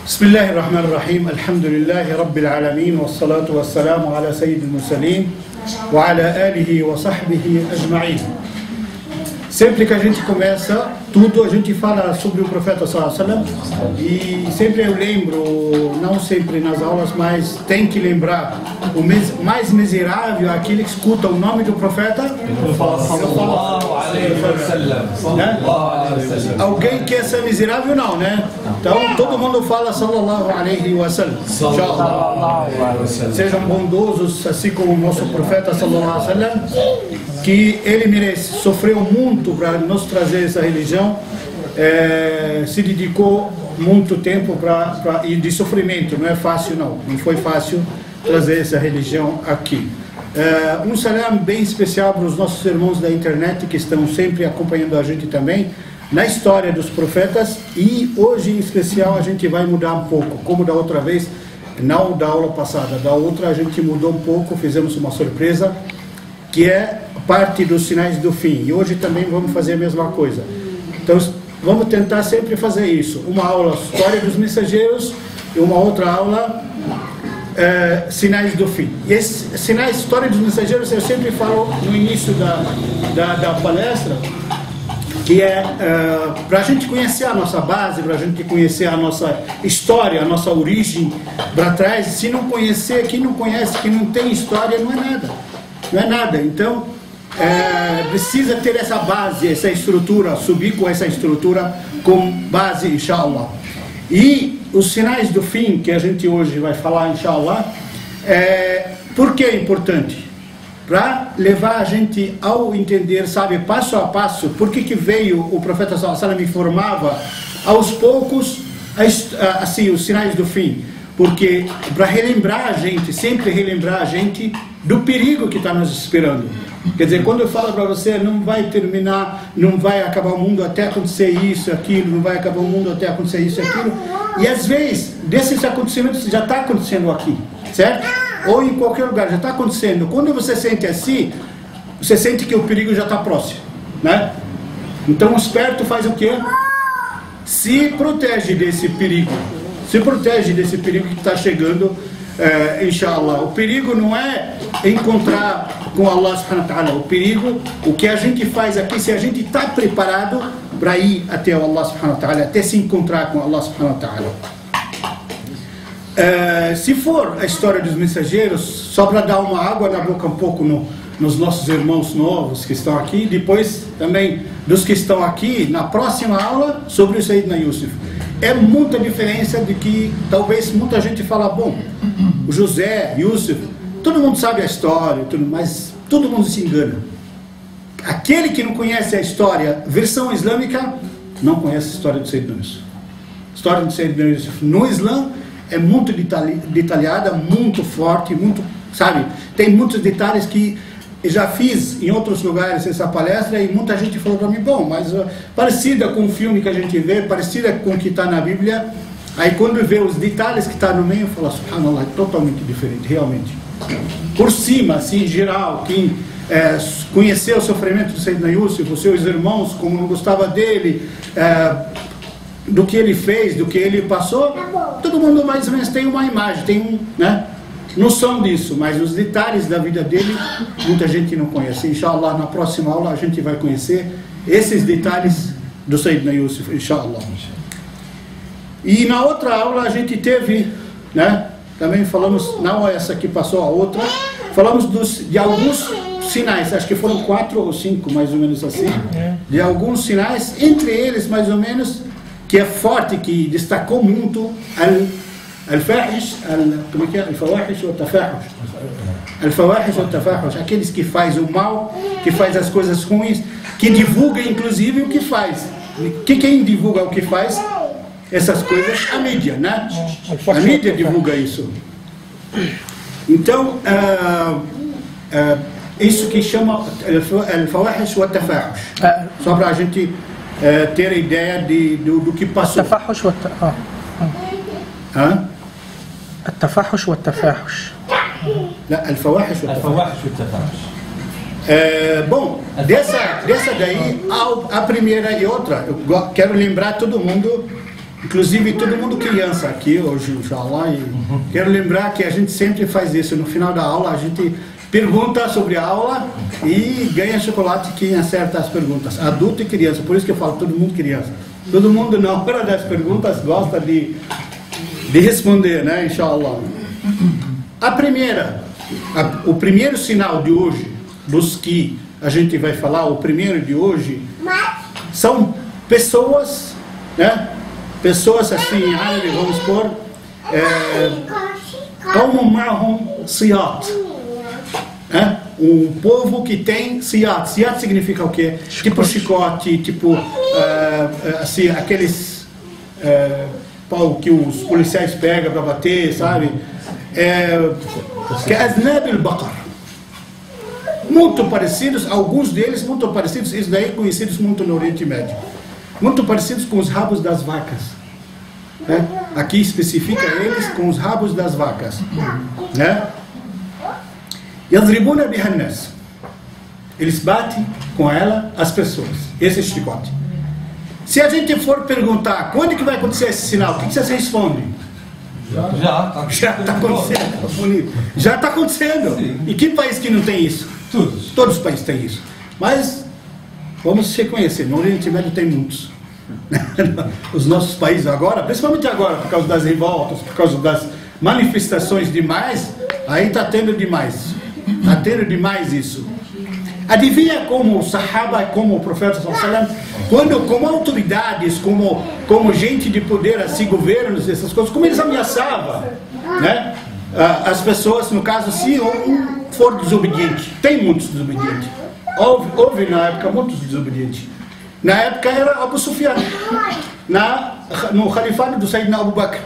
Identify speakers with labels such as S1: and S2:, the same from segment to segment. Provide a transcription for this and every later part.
S1: بسم الله الرحمن الرحيم الحمد لله رب العالمين والصلاة والسلام على سيد المرسلين وعلى آله وصحبه أجمعين. Sempre que a gente começa tudo, a gente fala sobre o profeta sallallahu alaihi wasallam e sempre eu lembro, não sempre nas aulas, mas tem que lembrar, o mais miserável é aquele que escuta o nome do profeta. Alguém quer ser miserável? Não, né? Então todo mundo fala sallallahu alaihi wasallam. Sejam bondosos, assim como o nosso profeta sallallahu alaihi wasallam, que ele merece, sofreu muito para nos trazer essa religião, se dedicou muito tempo e de sofrimento, não é fácil não foi fácil trazer essa religião aqui. Um salam bem especial para os nossos irmãos da internet que estão sempre acompanhando a gente também na história dos profetas, e hoje em especial a gente vai mudar um pouco, como da outra vez, não da aula passada, da outra a gente mudou um pouco, fizemos uma surpresa, que é parte dos sinais do fim, e hoje também vamos fazer a mesma coisa. Então vamos tentar sempre fazer isso, uma aula história dos mensageiros e uma outra aula sinais do fim. E esses sinais, história dos mensageiros, eu sempre falo no início da palestra, que é para a gente conhecer a nossa base, para a gente conhecer a nossa história, a nossa origem para trás. Se não conhecer, quem não conhece, quem não tem história, não é nada. Então precisa ter essa base, essa estrutura, subir com essa estrutura com base, inshallah. E os sinais do fim que a gente hoje vai falar, inshallah, por que é importante? Para levar a gente ao entender, sabe, passo a passo, por que veio o profeta sallallahu alaihi wasallam informava aos poucos assim os sinais do fim, porque para relembrar a gente, sempre relembrar a gente do perigo que está nos esperando. Quer dizer, quando eu falo para você, não vai terminar, não vai acabar o mundo até acontecer isso, aquilo, não vai acabar o mundo até acontecer isso, aquilo, e às vezes desses acontecimentos já está acontecendo aqui, certo? Ou em qualquer lugar, já está acontecendo. Quando você sente assim, você sente que o perigo já está próximo, né? Então o esperto faz o quê? Se protege desse perigo. Se protege desse perigo que está chegando, inshallah. O perigo não é encontrar com Allah subhanahu wa ta'ala. O perigo, o que a gente faz aqui, se a gente está preparado para ir até Allah subhanahu wa ta'ala, até se encontrar com Allah subhanahu wa ta'ala. Se for a história dos mensageiros, só para dar uma água na boca um pouco nos nossos irmãos novos que estão aqui, depois também dos que estão aqui, na próxima aula sobre o Sayyidina Yusuf. É muita diferença de que talvez muita gente fala, bom, o José, Yusuf, todo mundo sabe a história, mas todo mundo se engana. Aquele que não conhece a história, versão islâmica, não conhece a história do Sayyidina Yusuf. A história do Sayyidina Yusuf no Islã é muito detalhada, muito forte, muito, sabe, tem muitos detalhes que eu já fiz em outros lugares essa palestra e muita gente falou para mim, bom, mas parecida com o filme que a gente vê, parecida com o que está na Bíblia, aí quando vê os detalhes que está no meio, fala, subhanallah, é totalmente diferente, realmente. Por cima, assim, em geral, quem conheceu o sofrimento do Sayyidina Yusuf, os seus irmãos, como não gostava dele, do que ele fez, do que ele passou, todo mundo mais ou menos tem uma imagem, tem noção disso, mas os detalhes da vida dele, muita gente não conhece. Inshallah, na próxima aula a gente vai conhecer esses detalhes do Sayyidina Yusuf, inshallah. E na outra aula a gente teve, também falamos, não essa que passou, a outra, falamos de alguns sinais, acho que foram 4 ou 5, mais ou menos assim, de alguns sinais, entre eles, mais ou menos, que é forte, que destacou muito al-fahish, como é que é? Al-fawahish ou tafahush? Al-fawahish ou tafahush, aqueles que fazem o mal, que faz as coisas ruins, que divulga inclusive o que faz. Quem divulga o que faz? Essas coisas, a mídia, né? A mídia divulga isso. Então, isso que chama al-fawahish ou tafahush. Só para a gente ter a ideia do que passou.
S2: التفحش التفحش والتفاحش.
S1: لا الفواحش
S3: والتفاحش.
S1: Bom, dessa daí, a primeira e outra, eu quero lembrar todo mundo Inclusive, todo mundo criança aqui hoje, inshallah, e quero lembrar que a gente sempre faz isso. No final da aula, a gente pergunta sobre a aula e ganha chocolate quem acerta as perguntas. Adulto e criança, por isso que eu falo todo mundo criança. Todo mundo, na hora das perguntas, gosta de responder, né, inshallah. O primeiro sinal de hoje, dos que a gente vai falar, o primeiro de hoje, são pessoas, né? Pessoas assim, em árabe, vamos pôr, como marrom siyat, né? Um povo que tem siyat. Siyat significa o quê? Tipo chicote, tipo assim, aqueles pau que os policiais pegam para bater, sabe? Que aznab al-baqar. Muito parecidos, alguns deles muito parecidos, isso daí conhecidos muito no Oriente Médio. Muito parecidos com os rabos das vacas, né? Aqui especifica eles com os rabos das vacas, né? Yadribuna biha an-nas. Eles batem com ela as pessoas. Esse é chicote. Se a gente for perguntar quando que vai acontecer esse sinal, o que vocês respondem? Já está acontecendo. Bonito. Já está acontecendo. Sim. E que país que não tem isso? Todos os países têm isso. Mas vamos reconhecer, no Oriente Médio tem muitos. Os nossos países agora, principalmente agora, por causa das revoltas, por causa das manifestações demais, aí está tendo demais. Está tendo demais isso. Adivinha como o Sahaba, como o profeta sallallahu, quando, como autoridades, como gente de poder, assim, governos, essas coisas, como eles ameaçavam, né? As pessoas, no caso, se um for desobediente, tem muitos desobedientes. Houve na época muitos desobedientes. Na época era Abu Sufyan, no califado do Sayyidina Abu Bakr,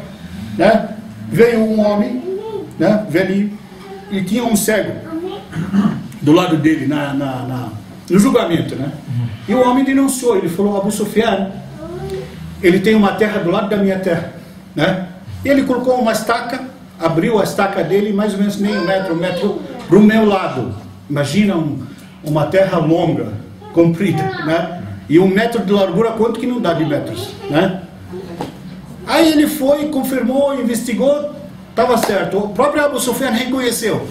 S1: né? Veio um homem, né? Velho, e tinha um cego do lado dele no julgamento, né? E o homem denunciou, ele falou: Abu Sufyan, ele tem uma terra do lado da minha terra, né? E ele colocou uma estaca, abriu a estaca dele mais ou menos meio metro, para o meu lado. Imagina uma terra longa, comprida, né? E 1 metro de largura, quanto que não dá de metros, né? Aí ele foi, confirmou, investigou, estava certo. O próprio Abu Sufyan reconheceu.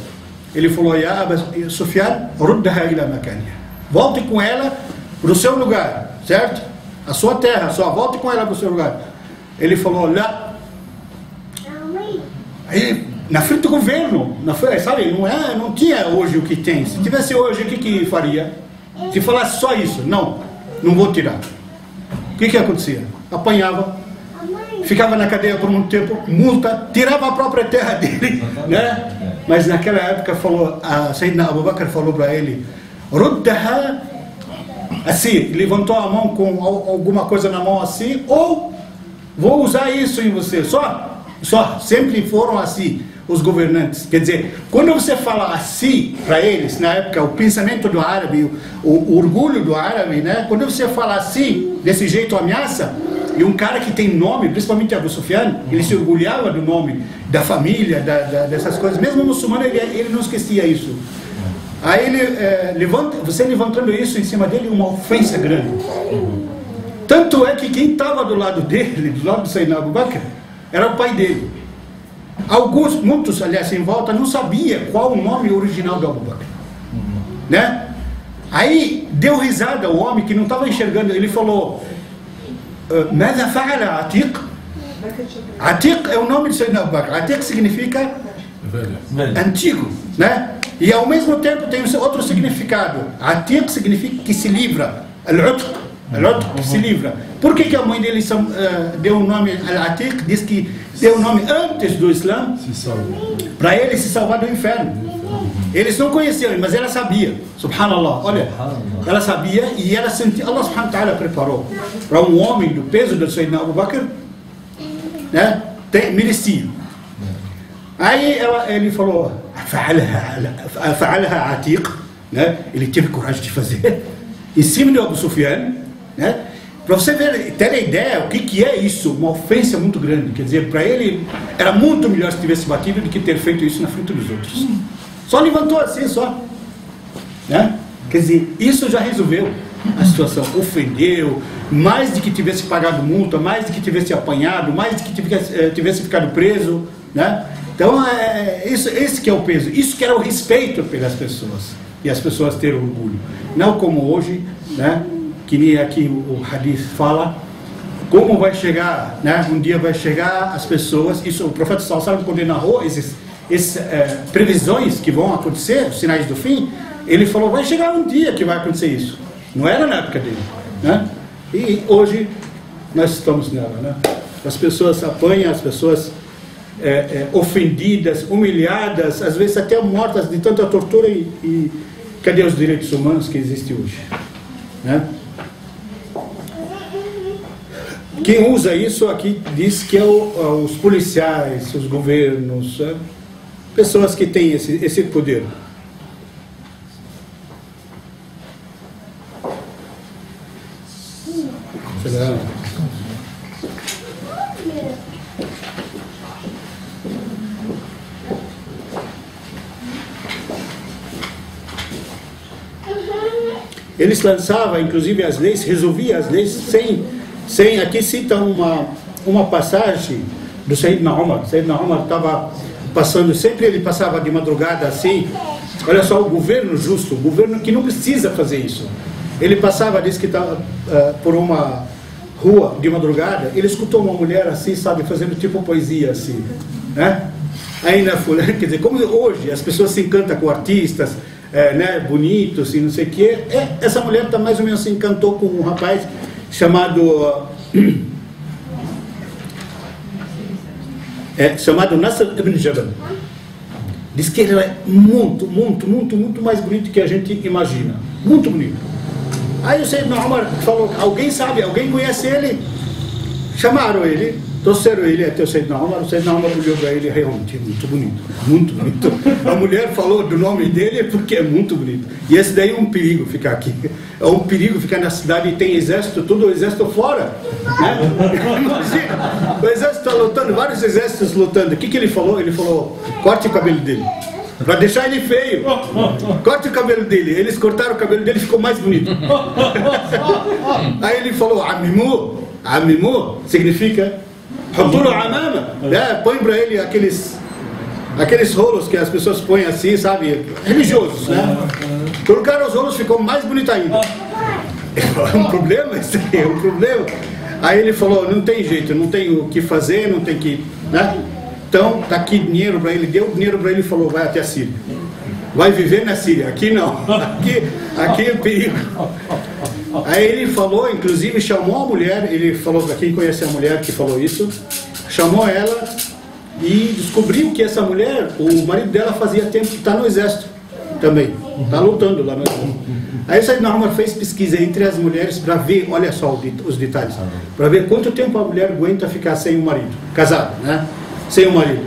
S1: Ele falou: Ya Abu Sufyan, ruddaha ila makaniha. Volte com ela para o seu lugar, certo? A sua terra, volte com ela para o seu lugar. Ele falou: Lá. Aí, na frente do governo, sabe, não tinha hoje o que tem. Se tivesse hoje, o que faria? Se falasse só isso: não vou tirar. O que acontecia? Apanhava, ficava na cadeia por muito tempo, multa, tirava a própria terra dele, né? Mas naquela época a Sayyidina Abu Bakr falou para ele: Ruddaha, assim, levantou a mão com alguma coisa na mão assim, ou vou usar isso em você. Só, sempre foram assim os governantes. Quer dizer, quando você fala assim para eles, na época, o pensamento do árabe, o orgulho do árabe, né? Quando você fala assim, desse jeito, ameaça, e um cara que tem nome, principalmente Abu Sufyan, ele se orgulhava do nome, da família, dessas coisas. Mesmo o muçulmano, ele não esquecia isso. Aí você levantando isso em cima dele, uma ofensa grande. Tanto é que quem estava do lado dele, do lado do Sayyidina Abu Bakr, era o pai dele. Muitos, aliás, em volta, não sabia qual o nome original do Abu Bakr, né? Aí deu risada o homem que não estava enxergando. Ele falou: Mada fa'ala Atiq? Atiq é o nome de Sayyidina Abu Bakr. Atiq significa antigo, né? E ao mesmo tempo tem outro significado. Atiq significa que se livra. Al-Utq, que se livra. Por que a mãe dele deu o nome Al-Atiq? Diz que deu o nome antes do Islã para ele se salvar do inferno. Eles não conheciam, mas ela sabia. Subhanallah, olha, ela sabia e ela sentia. Allah subhanahu wa ta'ala preparou para um homem do peso do Sayyidina Abu Bakr, né? Merecia. Aí ele falou: Fa'alaha Atiq, né? Ele teve coragem de fazer em cima de Abu Sufyan, né? Para você ter a ideia o que é isso, uma ofensa muito grande. Quer dizer, para ele era muito melhor se tivesse batido do que ter feito isso na frente dos outros. Só levantou assim, né? Quer dizer, isso já resolveu a situação. Ofendeu, mais de que tivesse pagado multa, mais de que tivesse apanhado, mais de que tivesse ficado preso, né? Então, esse que é o peso, isso que era o respeito pelas pessoas, e as pessoas terem orgulho. Não como hoje, né? Que nem aqui o Hadith fala, como vai chegar, né? Um dia vai chegar as pessoas, isso o profeta sallallahu alaihi wasallam, quando ele narrou essas previsões que vão acontecer, os sinais do fim, ele falou, vai chegar um dia que vai acontecer isso. Não era na época dele, né? E hoje nós estamos nela, né? As pessoas apanham, as pessoas ofendidas, humilhadas, às vezes até mortas de tanta tortura, e cadê os direitos humanos que existem hoje, né? Quem usa isso aqui diz que é os policiais, os governos, pessoas que têm esse poder. Eles lançavam, inclusive, as leis, resolviam as leis sem aqui cita uma passagem do Sayyidina Umar. Sayyidina Umar estava passando, sempre ele passava de madrugada assim. Olha só, o governo justo, o governo que não precisa fazer isso. Ele passava, disse que estava por uma rua de madrugada, ele escutou uma mulher assim, sabe, fazendo tipo poesia assim, né? Aí na fulana, quer dizer, como hoje as pessoas se encantam com artistas, né, bonitos e não sei o que, essa mulher tá mais ou menos se encantou com um rapaz chamado Nasr ibn Jabal. Diz que ele é muito mais bonito que a gente imagina, muito bonito. Aí o Sayyidina Umar falou, alguém sabe, alguém conhece ele? Chamaram ele, trouxeram ele até o Sayyidina Umar olhou para ele, realmente, muito bonito, muito bonito. A mulher falou do nome dele porque é muito bonito. E esse daí é um perigo ficar aqui. É um perigo ficar na cidade e tem exército, todo o exército fora, né? Imagina, o exército está lutando, vários exércitos lutando. O que ele falou? Ele falou, corte o cabelo dele. Para deixar ele feio, corte o cabelo dele. Eles cortaram o cabelo dele e ficou mais bonito. Aí ele falou, Amimu significa Hutulu Amama, põe para ele aqueles rolos que as pessoas põem assim, sabe, religiosos, né? Colocaram os rolos, ficou mais bonito ainda. É um problema, isso aí, é um problema. Aí ele falou, não tem jeito, não tem o que fazer, não tem que, né? Então, tá aqui dinheiro para ele, deu dinheiro para ele e falou, vai até a Síria. Vai viver na Síria, aqui não, aqui é perigo. Aí ele falou, inclusive chamou a mulher, ele falou para quem conhece a mulher que falou isso, chamou ela e descobriu que essa mulher, o marido dela fazia tempo que está no exército também, está lutando lá no exército. Aí o Sayyidina Umar fez pesquisa entre as mulheres para ver, olha só os detalhes, para ver quanto tempo a mulher aguenta ficar sem o marido, casada, né? Sem o marido.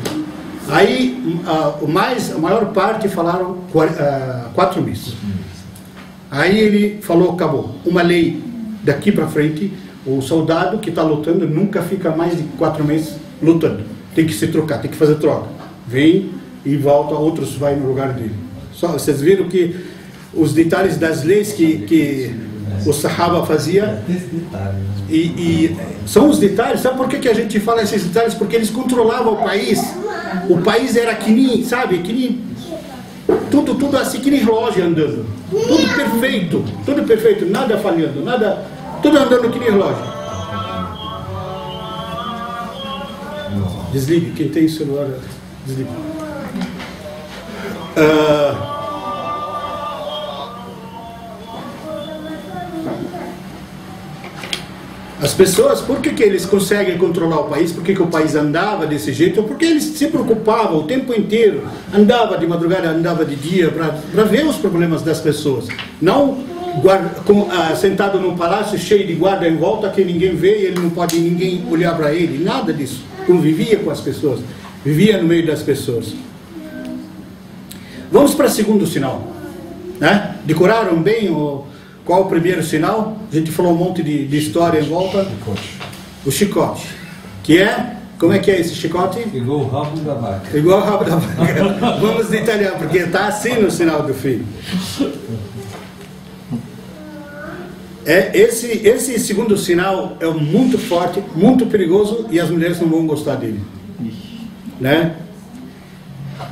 S1: Aí a maior parte falaram 4 meses. Aí ele falou, acabou. Uma lei daqui para frente, o soldado que está lutando nunca fica mais de 4 meses lutando. Tem que se trocar, tem que fazer troca. Vem e volta, outros vai no lugar dele. Só, vocês viram que os detalhes das leis que o Sahaba fazia, e são os detalhes. Sabe por que a gente fala esses detalhes? Porque eles controlavam o país era que nem, sabe, que nem tudo assim, que nem relógio andando, tudo perfeito, nada falhando, nada, tudo andando que nem relógio. Desligue, quem tem celular, desligue. As pessoas, por que eles conseguem controlar o país? Por que o país andava desse jeito? Porque eles se preocupavam o tempo inteiro, andava de madrugada, andava de dia, para ver os problemas das pessoas. Não sentado num palácio cheio de guarda em volta que ninguém vê e ele não pode ninguém olhar para ele, nada disso. Convivia com as pessoas, vivia no meio das pessoas. Vamos para o segundo sinal, né? Decoraram bem qual o primeiro sinal? A gente falou um monte de história em volta. O chicote. Que é? Como é que é esse chicote?
S3: Igual o rabo da vaca.
S1: Igual o rabo da vaca. Vamos detalhar, porque está assim no sinal do fim. Esse segundo sinal é muito forte, muito perigoso, e as mulheres não vão gostar dele, né?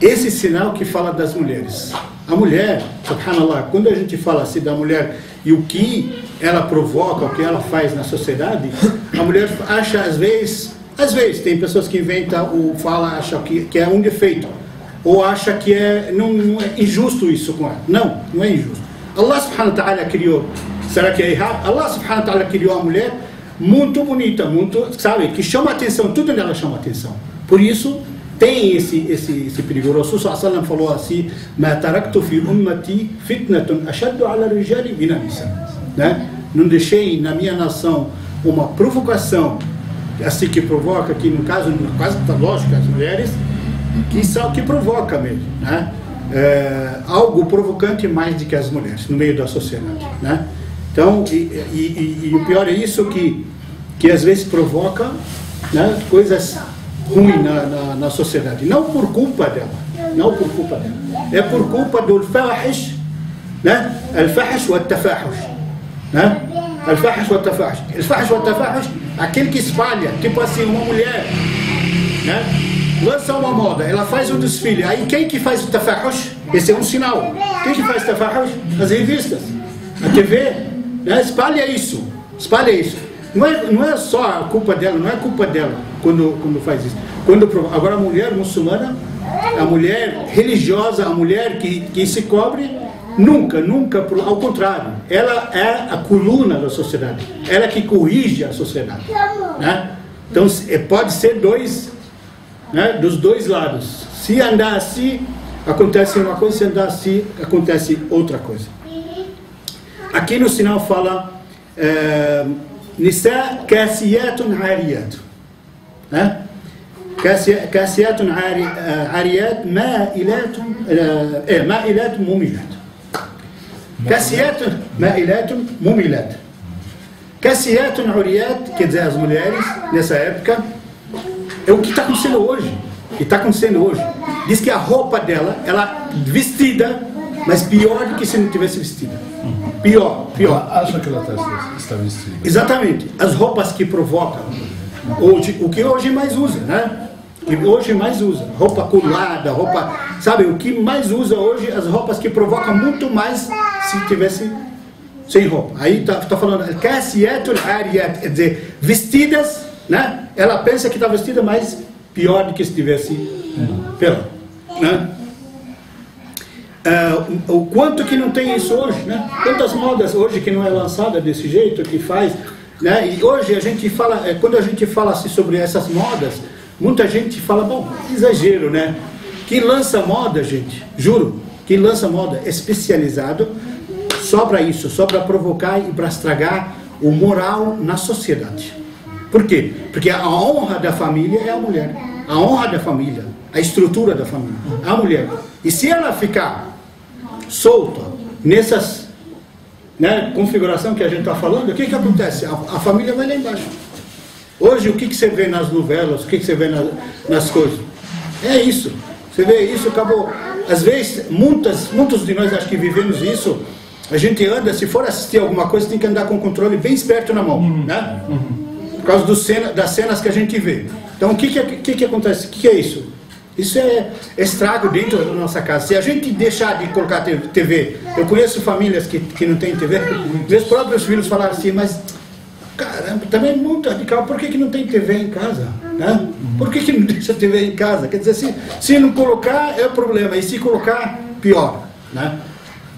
S1: Esse sinal que fala das mulheres. A mulher, subhanallah, quando a gente fala assim da mulher e o que ela provoca, o que ela faz na sociedade, a mulher acha às vezes tem pessoas que inventam ou falam, acham que é um defeito, ou acha que não é injusto isso com ela. Não é injusto. Allah subhanahu wa ta'ala criou, será que é errado? Allah subhanahu wa ta'ala criou a mulher muito bonita, muito, sabe, que chama atenção, tudo nela chama atenção. Por isso, tem esse perigo. O Rasul sallallahu alaihi wasallam falou assim: "Ma taraktu fi ummati fitnatun ashaddu ala rijali min an-nisa", né? Não deixei na minha nação uma provocação assim que provoca, que no caso quase está lógico as mulheres que são que provoca mesmo, né? Algo provocante mais do que as mulheres no meio da sociedade, né? Então, e o pior é isso que às vezes provoca, né, coisas ruins na sociedade, não por culpa dela, é por culpa do fahish, né? Al-fahish wa al-tafahush, né? Al-fahish wa al-tafahush. Al-fahish wa al-tafahush, aquele que espalha, tipo assim, uma mulher, né, lança uma moda, ela faz um desfile, aí quem que faz o tafahush? Esse é um sinal. Quem que faz tafahush? As revistas, a TV, né? Espalha isso. Não é só a culpa dela, não é culpa dela quando faz isso. Agora a mulher muçulmana, a mulher religiosa, a mulher que se cobre, nunca, ao contrário, ela é a coluna da sociedade, ela que corrige a sociedade, né? Então pode ser né, dos dois lados. Se andar assim, acontece uma coisa, se andar assim, acontece outra coisa. Aqui no sinal fala Nisa kasiyatun ariyat, né? Kasiyatun ariyat ma'ilatun mumilat. Kasiyatun ma'ilatun mumilat. Kasiyatun ariyat, quer dizer, as mulheres nessa época, é o que está acontecendo hoje. Diz que a roupa dela, ela vestida, mas pior do que se não tivesse vestida. Pior.
S3: Ela acha que ela está vestida.
S1: Exatamente. As roupas que provocam, o que hoje mais usa, né? Roupa colada, roupa, sabe, o que mais usa hoje, as roupas que provocam muito mais se tivesse sem roupa. Aí tá falando, kasiyatun ariyat, quer dizer, vestidas, né? Ela pensa que está vestida, mas pior do que se estivesse pelada, né? O quanto que não tem isso hoje, né? Quantas modas hoje que não é lançada desse jeito, que faz, né? E hoje a gente fala, quando a gente fala assim sobre essas modas, muita gente fala, bom, exagero, né? Quem lança moda, gente, juro, quem lança moda é especializado só para isso, só para provocar e para estragar o moral na sociedade. Por quê? Porque a honra da família é a mulher. A honra da família, a estrutura da família, a mulher. E se ela ficar solta nessas, né, configuração que a gente está falando, o que acontece? A família vai lá embaixo. Hoje, o que você vê nas novelas, o que você vê nas coisas? É isso. Você vê isso, acabou. Às vezes, muitos de nós acho que vivemos isso. A gente anda, se for assistir alguma coisa, tem que andar com o controle bem esperto na mão, né? Por causa das cenas que a gente vê. Então, o que acontece? O que é isso? Isso é estrago dentro da nossa casa. Se a gente deixar de colocar TV, eu conheço famílias que não têm TV, meus próprios filhos falaram assim, mas caramba, também é muito radical, por que não tem TV em casa? Né? Por que não deixa TV em casa? Quer dizer, se não colocar é o problema, e se colocar, pior, né?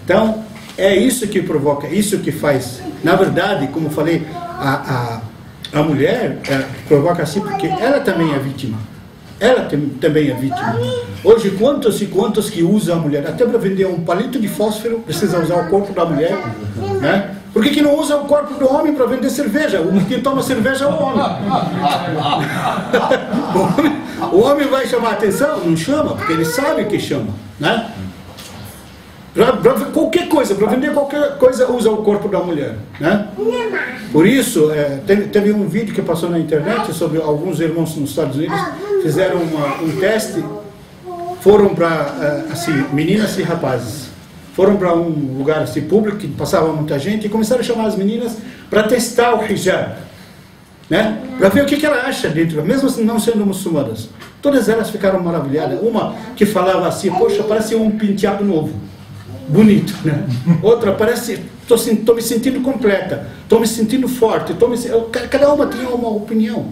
S1: Então, é isso que provoca, isso que faz. Na verdade, como eu falei, a mulher provoca assim porque ela também é vítima. Ela também é vítima. Hoje, quantos e quantos que usam a mulher? Até para vender um palito de fósforo, precisa usar o corpo da mulher, né? Por que não usa o corpo do homem para vender cerveja? Quem toma cerveja é o homem. O homem vai chamar a atenção? Não chama, porque ele sabe que chama, né? Para qualquer coisa, para vender qualquer coisa, usa o corpo da mulher, né? Por isso, teve um vídeo que passou na internet sobre alguns irmãos nos Estados Unidos, fizeram um teste, foram para assim, meninas e rapazes, foram para um lugar assim, público, que passava muita gente, e começaram a chamar as meninas para testar o hijab, né? Para ver o que ela acha dentro, mesmo assim não sendo muçulmanas. Todas elas ficaram maravilhadas. Uma que falava assim, poxa, parece um penteado novo, bonito, né? Outra parece, estou me sentindo completa, estou me sentindo forte, cada uma tinha uma opinião.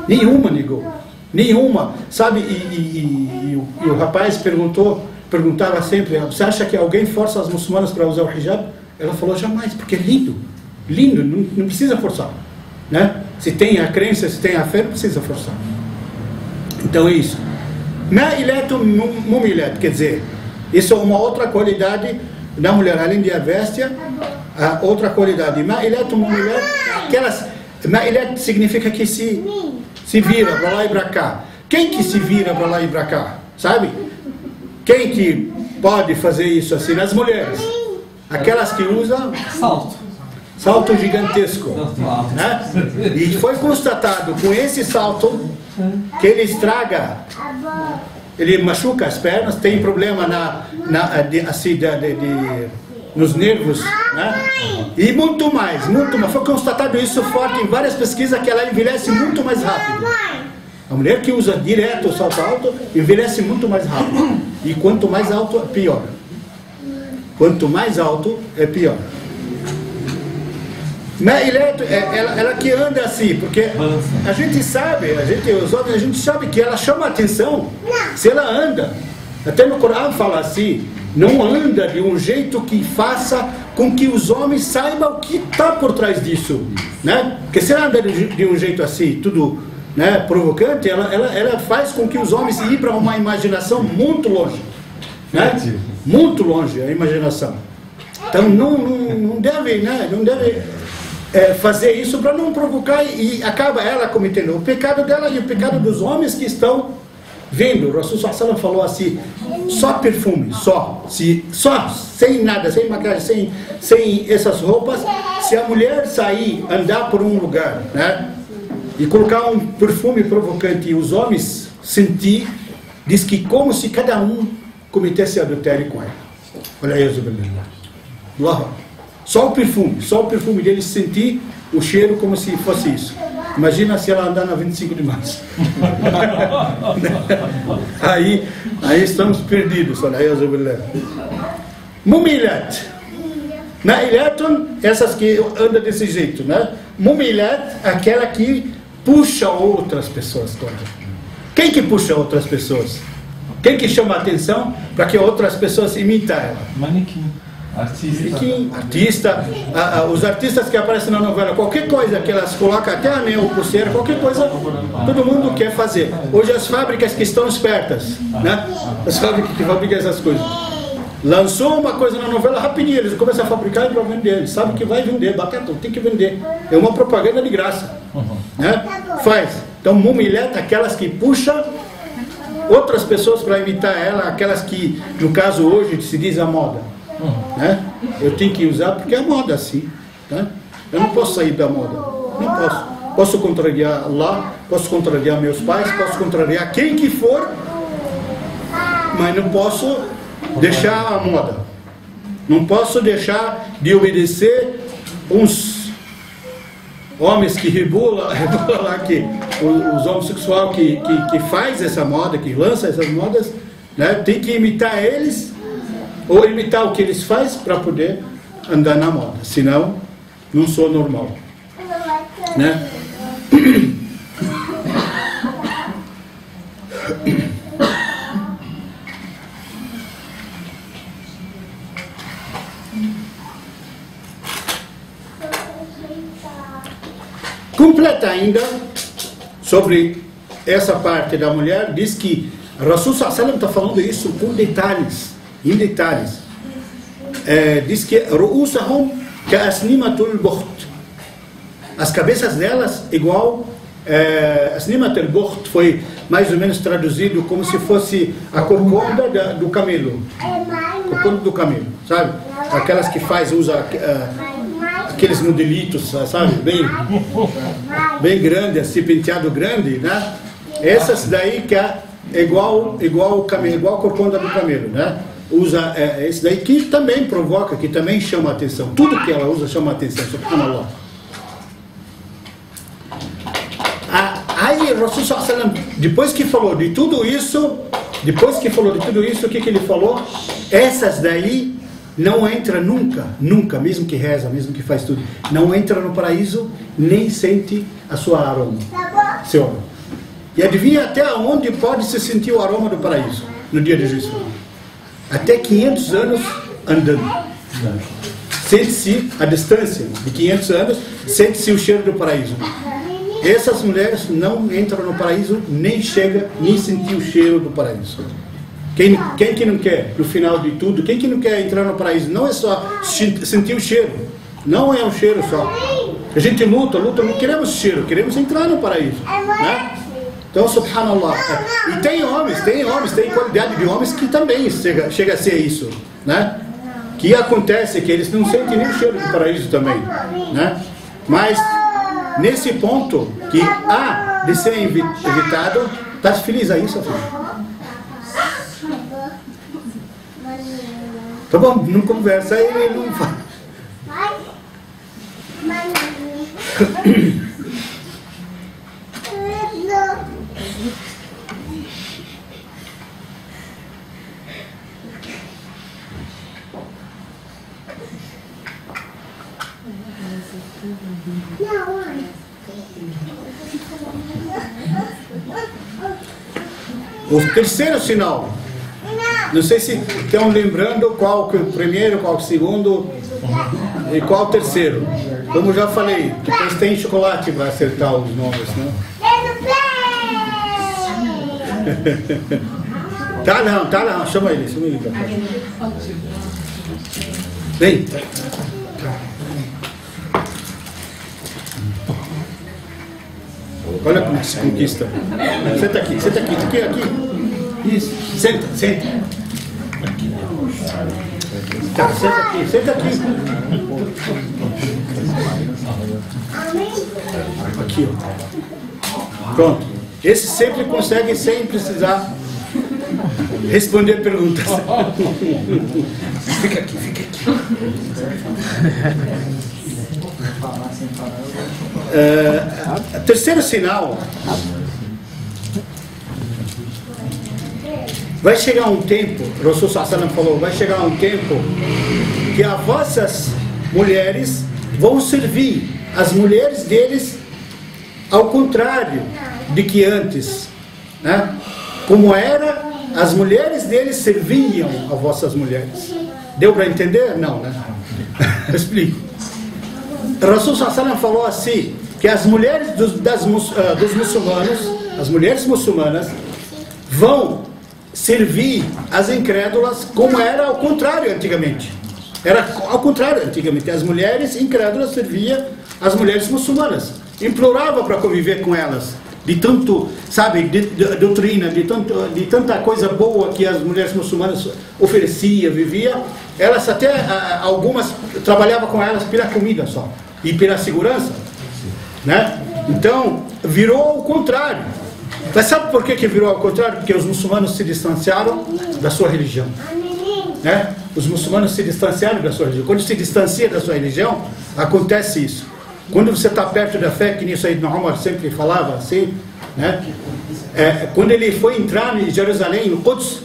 S1: Nenhuma negou, nenhuma, sabe? E o rapaz perguntava sempre, você acha que alguém força as muçulmanas para usar o hijab? Ela falou, jamais, porque é lindo, lindo, não precisa forçar, né? Se tem a crença, se tem a fé, não precisa forçar. Então é isso. Ma'ilatun mumilat, quer dizer, isso é uma outra qualidade da mulher, além de a véstia, a outra qualidade. Ma'ilatun mumilat, ma'ilat significa que se vira para lá e para cá. Quem que se vira para lá e para cá? Sabe? Quem que pode fazer isso assim? As mulheres. Aquelas que usam salto gigantesco, né? E foi constatado com esse salto que ele estraga, ele machuca as pernas, tem problema nos nervos, né? E muito mais. Foi constatado isso forte em várias pesquisas, que ela envelhece muito mais rápido. A mulher que usa direto o salto alto envelhece muito mais rápido. E quanto mais alto, é pior. Quanto mais alto, é pior. Ela que anda assim, porque a gente sabe, os homens, a gente sabe que ela chama a atenção se ela anda. Até no Corão fala assim, não anda de um jeito que faça com que os homens saibam o que está por trás disso, né? Porque se ela anda de um jeito assim, tudo, né, provocante, ela faz com que os homens se para uma imaginação muito longe, né? Muito longe a imaginação. Então não deve, né? Não deve fazer isso para não provocar, e acaba ela cometendo o pecado dela e o pecado dos homens que estão vendo. O Rasul sallallahu alaihi wasallam falou assim, só perfume, só, sem nada, sem maquiagem, sem essas roupas, se a mulher sair, andar por um lugar, né, e colocar um perfume provocante e os homens sentir, diz que como se cada um cometesse adultério com ela. Olha aí, Allah. Só o perfume dele sentir o cheiro como se fosse isso. Imagina se ela andar na 25 de março. aí estamos perdidos. Mumilat. Ma'ilatun, essas que andam desse jeito, né? Mumilat, aquela que puxa outras pessoas. Quem que puxa outras pessoas? Quem que chama a atenção para que outras pessoas imitem ela?
S4: Manequim.
S1: Artista, os artistas que aparecem na novela, qualquer coisa que elas colocam, até anel, pulseira, qualquer coisa, todo mundo quer fazer. Hoje as fábricas que estão espertas, né? As fábricas que fabricam essas coisas, lançou uma coisa na novela, rapidinho, eles começam a fabricar e para vender, eles sabem que vai vender, batata, tem que vender, é uma propaganda de graça, né? Faz. Então, mumilat, aquelas que puxam outras pessoas para imitar ela, aquelas que, no caso hoje, se diz a moda. Né? Eu tenho que usar porque é moda assim, né? Eu não posso sair da moda, não posso. Posso contrariar Allah, posso contrariar meus pais, posso contrariar quem que for, mas não posso deixar a moda, não posso deixar de obedecer uns homens que rebolam lá, que os homossexuais que faz essa moda, que lança essas modas, né? Tem que imitar eles, ou imitar o que eles fazem para poder andar na moda, senão não sou normal, né? Completa ainda sobre essa parte da mulher, diz que Rasul sallallahu alaihi wasallam está falando isso com detalhes. Em detalhes, diz que ru'usahum ka'asnimatul bukht, as cabeças delas igual asnimatul bukht foi mais ou menos traduzido como se fosse a corcunda do camelo, corcunda do camelo, sabe? Aquelas que usa aqueles modelitos, sabe? Bem grande, assim, penteado grande, né? Essas daí que é igual o camelo, igual a corcunda do camelo, né? usa esse daí, que também provoca, que também chama a atenção. Tudo que ela usa chama a atenção, subhanallah. Aí o Rasul sallallahu alaihi wasallam, depois que falou de tudo isso, o que ele falou? Essas daí não entra nunca, mesmo que reza, mesmo que faz tudo, não entra no paraíso, nem sente a sua aroma, seu aroma. E adivinha até onde pode se sentir o aroma do paraíso no dia de juízo? Até 500 anos andando. Sente-se a distância de 500 anos, sente-se o cheiro do paraíso. Essas mulheres não entram no paraíso, nem chega, nem sentir o cheiro do paraíso. Quem que não quer, no final de tudo, quem que não quer entrar no paraíso? Não é só sentir o cheiro, não é o cheiro só. A gente luta, não queremos cheiro, queremos entrar no paraíso, né? Então, subhanallah. E tem qualidade de homens que também chega a ser isso, né? Que acontece que eles não sentem nem o cheiro do paraíso também, né? Mas nesse ponto que há de ser evitado, está feliz aí, sua filha? Tá bom, não conversa aí, não fala. O terceiro sinal, não sei se estão lembrando qual que é o primeiro, qual o segundo e qual o terceiro. Como já falei, depois tem chocolate para acertar os nomes, né? Tá não, chama ele pra cá. Vem. Olha como se conquista. Senta aqui. Isso. Senta. Tá, senta aqui. Aqui, ó. Pronto. Esse sempre consegue sem precisar responder perguntas. Fica aqui. Terceiro sinal, vai chegar um tempo, o Rasul sallallahu alaihi wasallam falou, vai chegar um tempo que as vossas mulheres vão servir as mulheres deles ao contrário de que antes, né? Como era, as mulheres deles serviam as vossas mulheres. Deu para entender? Não, né? Explico. O Rasul sallallahu alaihi wasallam falou assim, que as mulheres dos muçulmanos, as mulheres muçulmanas, vão servir as incrédulas como era ao contrário antigamente. Era ao contrário antigamente. As mulheres incrédulas serviam as mulheres muçulmanas. Implorava para conviver com elas. De tanto, sabe, de doutrina, de tanta coisa boa que as mulheres muçulmanas ofereciam, viviam. Elas até, algumas, trabalhavam com elas pela comida só. E pela segurança, né? Então, virou ao contrário. Mas sabe por que virou ao contrário? Porque os muçulmanos se distanciaram da sua religião, né? Os muçulmanos se distanciaram da sua religião. Quando se distancia da sua religião, acontece isso. Quando você está perto da fé, que nisso aí Umar sempre falava assim, né? Quando ele foi entrar em Jerusalém, no Quds,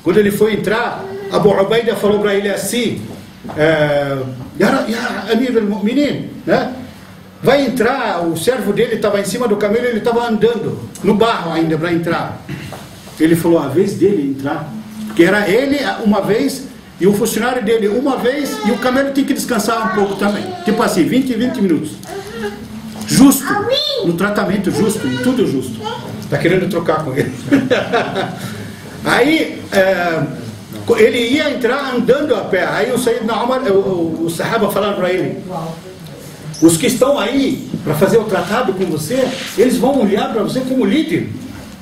S1: quando ele foi entrar, Abu Ubaida falou para ele assim, Ya Amir al-Mu'minin, né? Vai entrar, o servo dele estava em cima do camelo, ele estava andando no barro ainda para entrar. Ele falou, a vez dele entrar, porque era ele uma vez e o funcionário dele uma vez, e o camelo tem que descansar um pouco também, tipo assim, 20 minutos. Justo, no tratamento justo, em tudo justo. Está querendo trocar com ele. Aí ele ia entrar andando a pé. Aí o Sayyidina Umar, o Sahaba falaram para ele, os que estão aí para fazer o tratado com você, eles vão olhar para você como líder.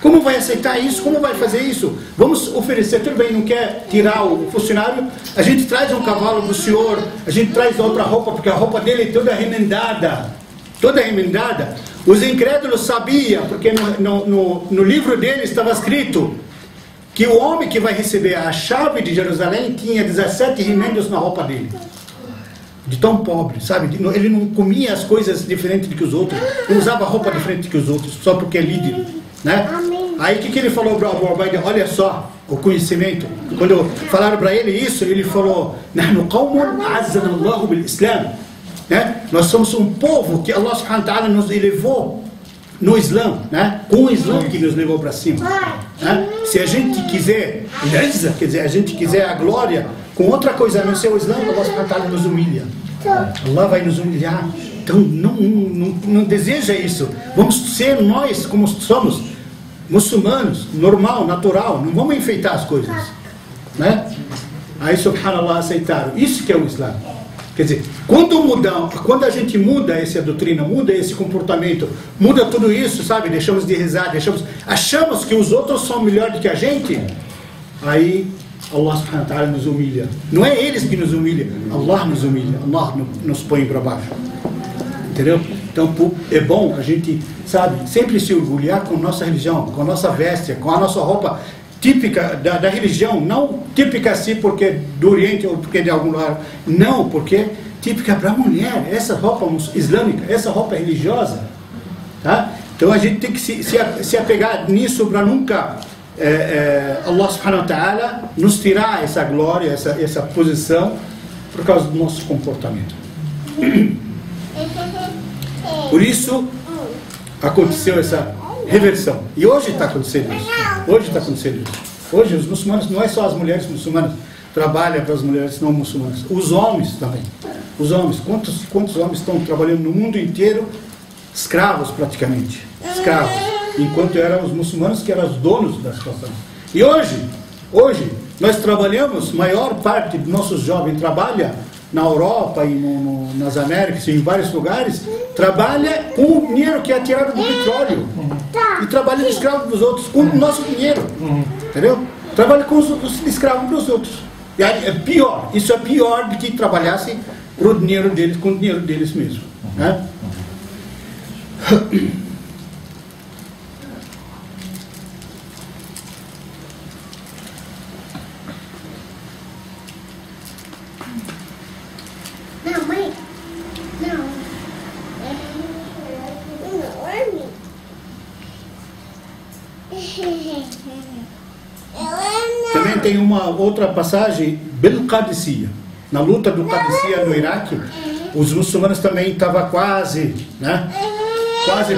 S1: Como vai aceitar isso? Como vai fazer isso? Vamos oferecer, tudo bem, não quer tirar o funcionário, a gente traz um cavalo para o senhor, a gente traz outra roupa, porque a roupa dele é toda remendada. Os incrédulos sabiam, porque no livro dele estava escrito, que o homem que vai receber a chave de Jerusalém tinha 17 remendos na roupa dele. De tão pobre, sabe? Ele não comia as coisas diferentes do que os outros, não usava roupa diferente que os outros, só porque é líder, né? Aí o que ele falou para Abu Ubaida? Olha só o conhecimento. Quando falaram para ele isso, ele falou: "Nahnu qawmun azzana Allahu bil Islam", né? Nós somos um povo que Allah subhanahu wa ta'ala nos elevou no Islã, né? Com o Islã que nos levou para cima, né? Se a gente quiser quer dizer, a gente quiser a glória com outra coisa no seu Islã, Allah subhanahu wa ta'ala nos humilha. Allah vai nos humilhar. Então não deseja isso. Vamos ser nós como somos, muçulmanos, normal, natural. Não vamos enfeitar as coisas, né? Aí subhanallah aceitaram. Isso que é o Islã. Quer dizer, quando a gente muda essa doutrina, muda esse comportamento, muda tudo isso, sabe? Deixamos de rezar, achamos que os outros são melhores do que a gente, aí Allah subhanahu wa ta'ala nos humilha. Não é eles que nos humilham, Allah nos humilha, Allah nos põe para baixo. Entendeu? Então é bom a gente, sabe, sempre se orgulhar com nossa religião, com a nossa veste, com a nossa roupa típica da religião, não típica assim porque é do Oriente ou porque é de algum lugar, não, porque típica para a mulher, essa roupa islâmica, essa roupa religiosa, tá? Então a gente tem que se apegar nisso para nunca Allah subhanahu wa ta'ala nos tirar essa glória, essa posição por causa do nosso comportamento. Por isso aconteceu essa reversão. E hoje está acontecendo isso. Hoje os muçulmanos, não é só as mulheres muçulmanas, trabalham para as mulheres não muçulmanas. Os homens também. Os homens, quantos homens estão trabalhando no mundo inteiro, escravos praticamente. Escravos. Enquanto eram os muçulmanos que eram os donos da situação. E hoje, nós trabalhamos, maior parte dos nossos jovens trabalha na Europa e nas Américas, em vários lugares, trabalha com o dinheiro que é tirado do petróleo. E trabalha de escravo dos outros, com o nosso dinheiro. Entendeu? Trabalha com os escravos dos outros. E aí, é pior, isso é pior do que trabalhasse pro dinheiro deles, com o dinheiro deles mesmo. Né? Também tem uma outra passagem, Bil Qadisiyya, na luta do Qadisiyya no Iraque, os muçulmanos também estavam quase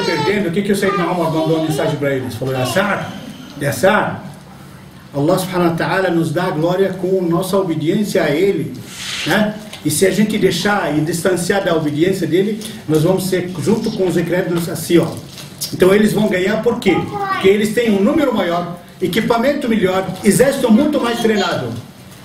S1: perdendo. O que o Sayyidina Umar mandou uma mensagem para eles? Falou: Yassar, Allah subhanahu wa ta'ala nos dá a glória com nossa obediência a Ele, né? E se a gente deixar e distanciar da obediência dele, nós vamos ser junto com os incrédulos assim, ó. Então eles vão ganhar por quê? Porque eles têm um número maior, equipamento melhor, exército muito mais treinado.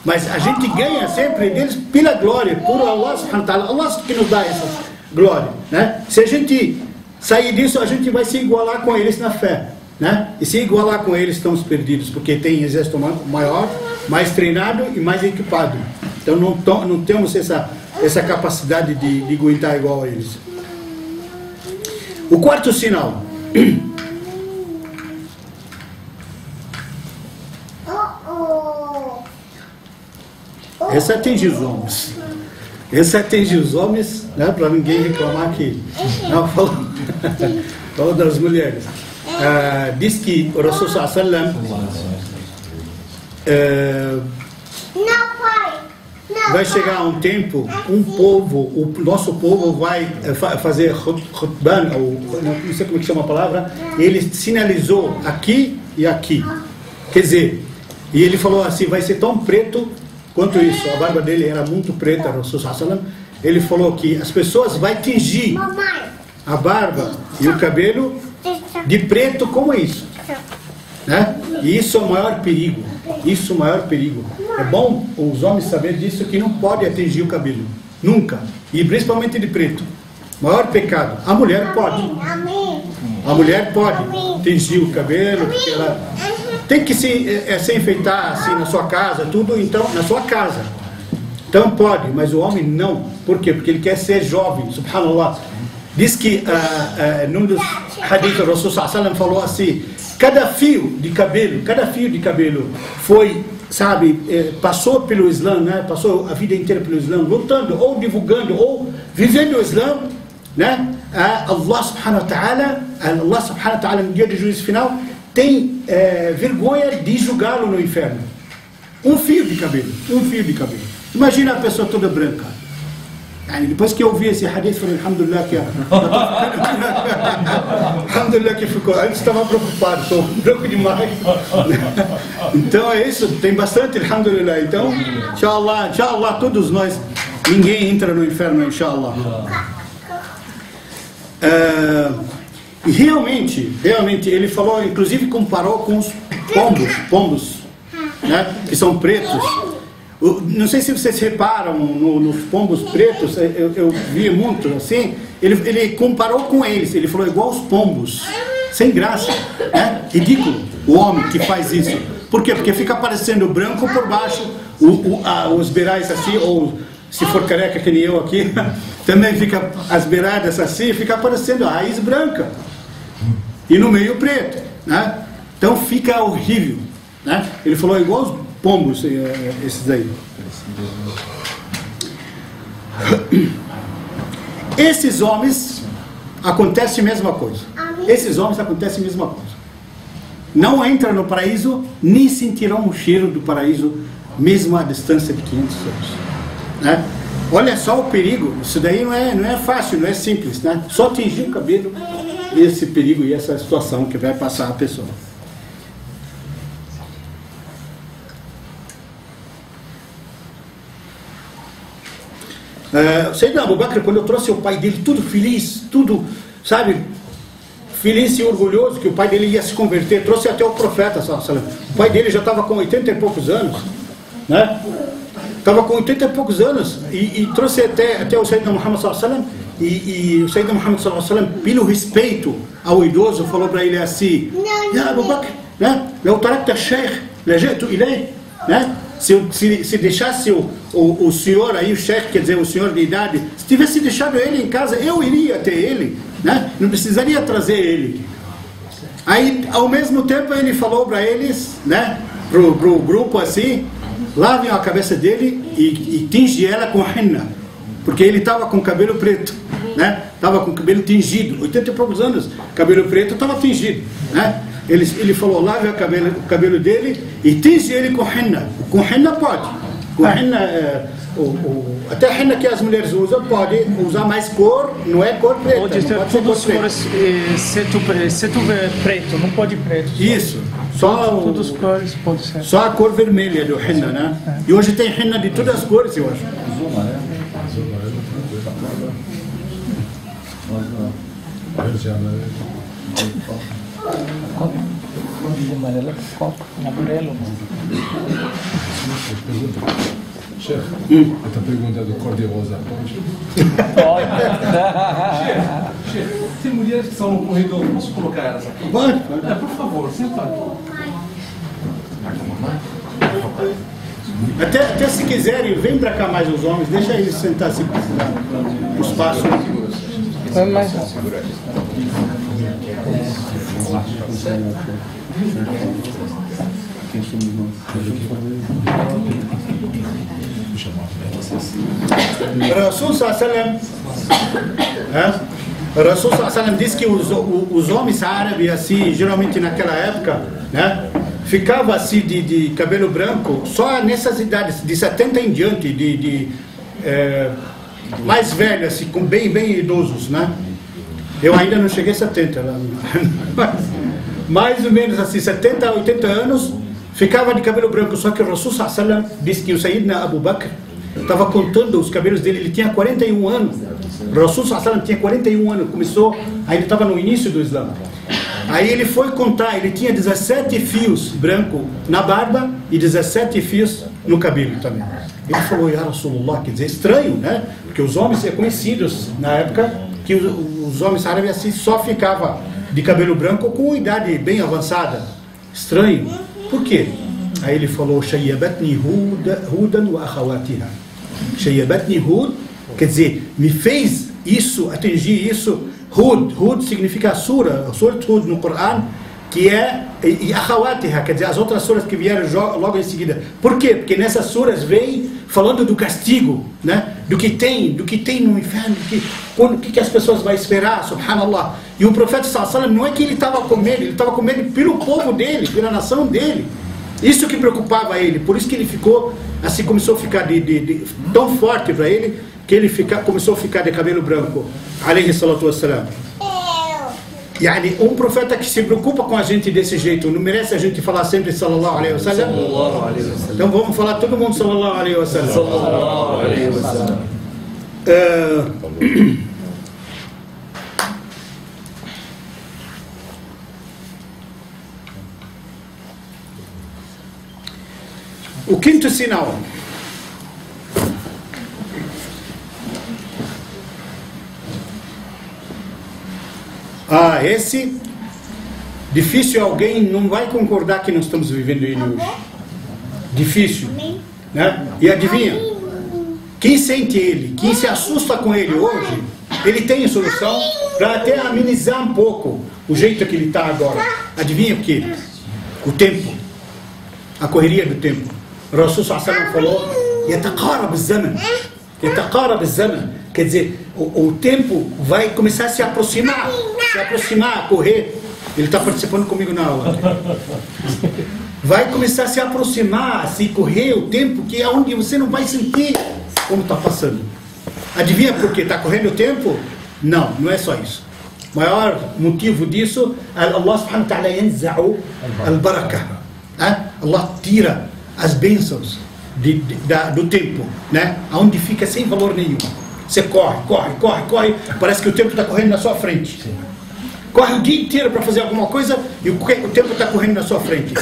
S1: Mas a gente ganha sempre deles pela glória, por Allah subhanahu wa ta'ala. Allah que nos dá essa glória, né? Se a gente sair disso, a gente vai se igualar com eles na fé, né? E se igualar com eles, estamos perdidos, porque tem exército maior, mais treinado e mais equipado. Então não temos essa capacidade de aguentar igual a eles. O quarto sinal. Essa atinge os homens. Essa atinge os homens, né, para ninguém reclamar que não falou das mulheres. Diz que o Rasul sallallahu vai chegar um tempo, o nosso povo vai fazer khutban, ou não sei como que chama a palavra, ele sinalizou aqui e aqui. Quer dizer, e ele falou assim, vai ser tão preto quanto isso. A barba dele era muito preta, o Rasul sallallahu. Ele falou que as pessoas vão tingir a barba e o cabelo de preto como isso, né? E isso é o maior perigo. Isso é o maior perigo. É bom os homens saberem disso, que não pode atingir o cabelo. Nunca. E principalmente de preto. Maior pecado. A mulher pode. A mulher pode tingir o cabelo, porque ela tem que se enfeitar assim na sua casa, tudo, então, na sua casa. Então pode, mas o homem não. Por quê? Porque ele quer ser jovem, subhanallah. Diz que num dos hadiths o Rasul sallallahu alaihi wasallam falou assim: cada fio de cabelo foi, sabe, passou pelo Islã, né? Passou a vida inteira pelo Islã, lutando ou divulgando ou vivendo o Islã, né? Allah subhanahu wa ta'ala no dia do juízo final tem vergonha de julgá-lo no inferno. Um fio de cabelo. Imagina a pessoa toda branca. Depois que eu ouvi esse hadith, falei, alhamdulillah que ficou. Antes estava preocupado, estou branco demais. Então é isso, tem bastante, alhamdulillah. Então, inshallah, todos nós, ninguém entra no inferno, inshallah. E realmente, ele falou, inclusive comparou com os pombos, né, que são pretos. Não sei se vocês reparam nos pombos pretos, eu vi muito assim, ele comparou com eles, ele falou igual os pombos, sem graça, né? Ridículo o homem que faz isso. Por quê? Porque fica aparecendo branco por baixo, os beirais assim, ou se for careca que nem eu aqui, também fica as beiradas assim, fica aparecendo a raiz branca, e no meio preto, né? Então fica horrível, né? Ele falou igual os pombos, esses aí. Esses homens acontece a mesma coisa. Não entram no paraíso, nem sentirão o cheiro do paraíso, mesmo à distância de 500 anos, né? Olha só o perigo. Isso daí não é fácil, não é simples, né? Só atingir o cabelo, esse perigo e essa situação que vai passar a pessoa. Sayyidina Abu Bakr, quando eu trouxe o pai dele tudo feliz, tudo, sabe, feliz e orgulhoso que o pai dele ia se converter, trouxe até o profeta, o pai dele já estava com 80 e poucos anos, né? Estava com 80 e poucos anos e trouxe até o Sayyidina Muhammad sallallahu alaihi wasallam, e o Sayyidina Muhammad sallallahu alaihi wasallam, pelo respeito ao idoso, falou para ele assim: "Ya Abu Bakr, né? لو تركت الشيخ لجئت إليه", né? Se deixasse o senhor aí, o chefe, quer dizer, o senhor de idade, se tivesse deixado ele em casa, eu iria até ele, né? Não precisaria trazer ele. Aí, ao mesmo tempo, ele falou para eles, né? Pro grupo assim, lavem a cabeça dele e tinge ela com henna, porque ele estava com cabelo preto, né? Estava com cabelo tingido, 80 e poucos anos, cabelo preto estava tingido, né? Ele falou, lave o cabelo dele e tinge ele com henna. Com henna pode. Com henna, até a henna que as mulheres usam, pode usar mais cor, não é cor preta.
S2: Pode ser todas as cores, exceto preto, não pode preto.
S1: Isso. Só
S2: todas as cores pode ser.
S1: Só a cor vermelha do henna, né? E hoje tem henna de todas as cores, eu acho.
S2: Amarelo.
S3: Chefe, eu estou perguntando cor de rosa.
S4: Tem mulheres que estão no corredor, posso colocar elas aqui?
S1: Pode.
S4: Por favor, senta aqui.
S1: Até se quiserem, vem pra cá mais os homens, deixa eles sentar se precisar. O espaço. Rasul sallallahu alaihi wasallam diz que os homens árabes, assim, geralmente naquela época, né, ficava assim de cabelo branco só nessas idades, de 70 em diante, mais velhos, assim, com bem idosos, né? Eu ainda não cheguei a 70, mais ou menos assim, 70 a 80 anos, ficava de cabelo branco. Só que o Rasul sallallahu alaihi wasallam disse que o Sayyidina Abu Bakr estava contando os cabelos dele, ele tinha 41 anos. O Rasul sallallahu alaihi wasallam tinha 41 anos, começou, ainda estava no início do Islã. Aí ele foi contar, ele tinha 17 fios branco na barba e 17 fios no cabelo também. Ele falou, Ya Rasulullah, quer dizer, estranho, né? Porque os homens conhecidos na época, que os homens árabes assim só ficavam de cabelo branco com idade bem avançada. Estranho. Por quê? Aí ele falou, Shayyabatni Hudan wa akhawatiha. Shayyabatni Hud, quer dizer, me fez atingir isso. Hud significa sura, Surat Hud no Corão, que é, e akhawatiha, quer dizer, as outras suras que vieram logo em seguida. Por quê? Porque nessas suras vem falando do castigo, né? Do que tem no inferno, o que as pessoas vão esperar, subhanallah. E o profeta sallallahu alaihi wasallam, não é que ele estava com medo, ele estava com medo pelo povo dele, pela nação dele. Isso que preocupava ele, por isso que ele ficou, assim, começou a ficar tão forte para ele, que ele começou a ficar de cabelo branco, alayhi salatu wassalam. Yani, um profeta que se preocupa com a gente desse jeito, não merece a gente falar sempre sallallahu alaihi wasallam? Então vamos falar todo mundo sallallahu alaihi wasallam. Sallallahu alaihi wasallam. O quinto sinal. Esse, difícil alguém não vai concordar que nós estamos vivendo ele hoje. Difícil, né? E adivinha? Quem sente ele, quem se assusta com ele hoje, ele tem solução para até amenizar um pouco o jeito que ele está agora. Adivinha o que? O tempo. A correria do tempo. O Rasul sallallahu alaihi wasallam falou: "Yataqarab az-zaman." Yataqarab az-zaman. Quer dizer, o tempo vai começar a se aproximar, a correr. Ele está participando comigo na aula. Vai começar a se aproximar, a se correr o tempo, que é onde você não vai sentir como está passando. Adivinha por quê? Está correndo o tempo? Não, não é só isso. O maior motivo disso é Allah subhanahu wa ta'ala yanza'u al-barakah. Allah tira as bênçãos do tempo, né? Onde fica sem valor nenhum. Você corre, parece que o tempo está correndo na sua frente. Corre o dia inteiro para fazer alguma coisa e o tempo está correndo na sua frente.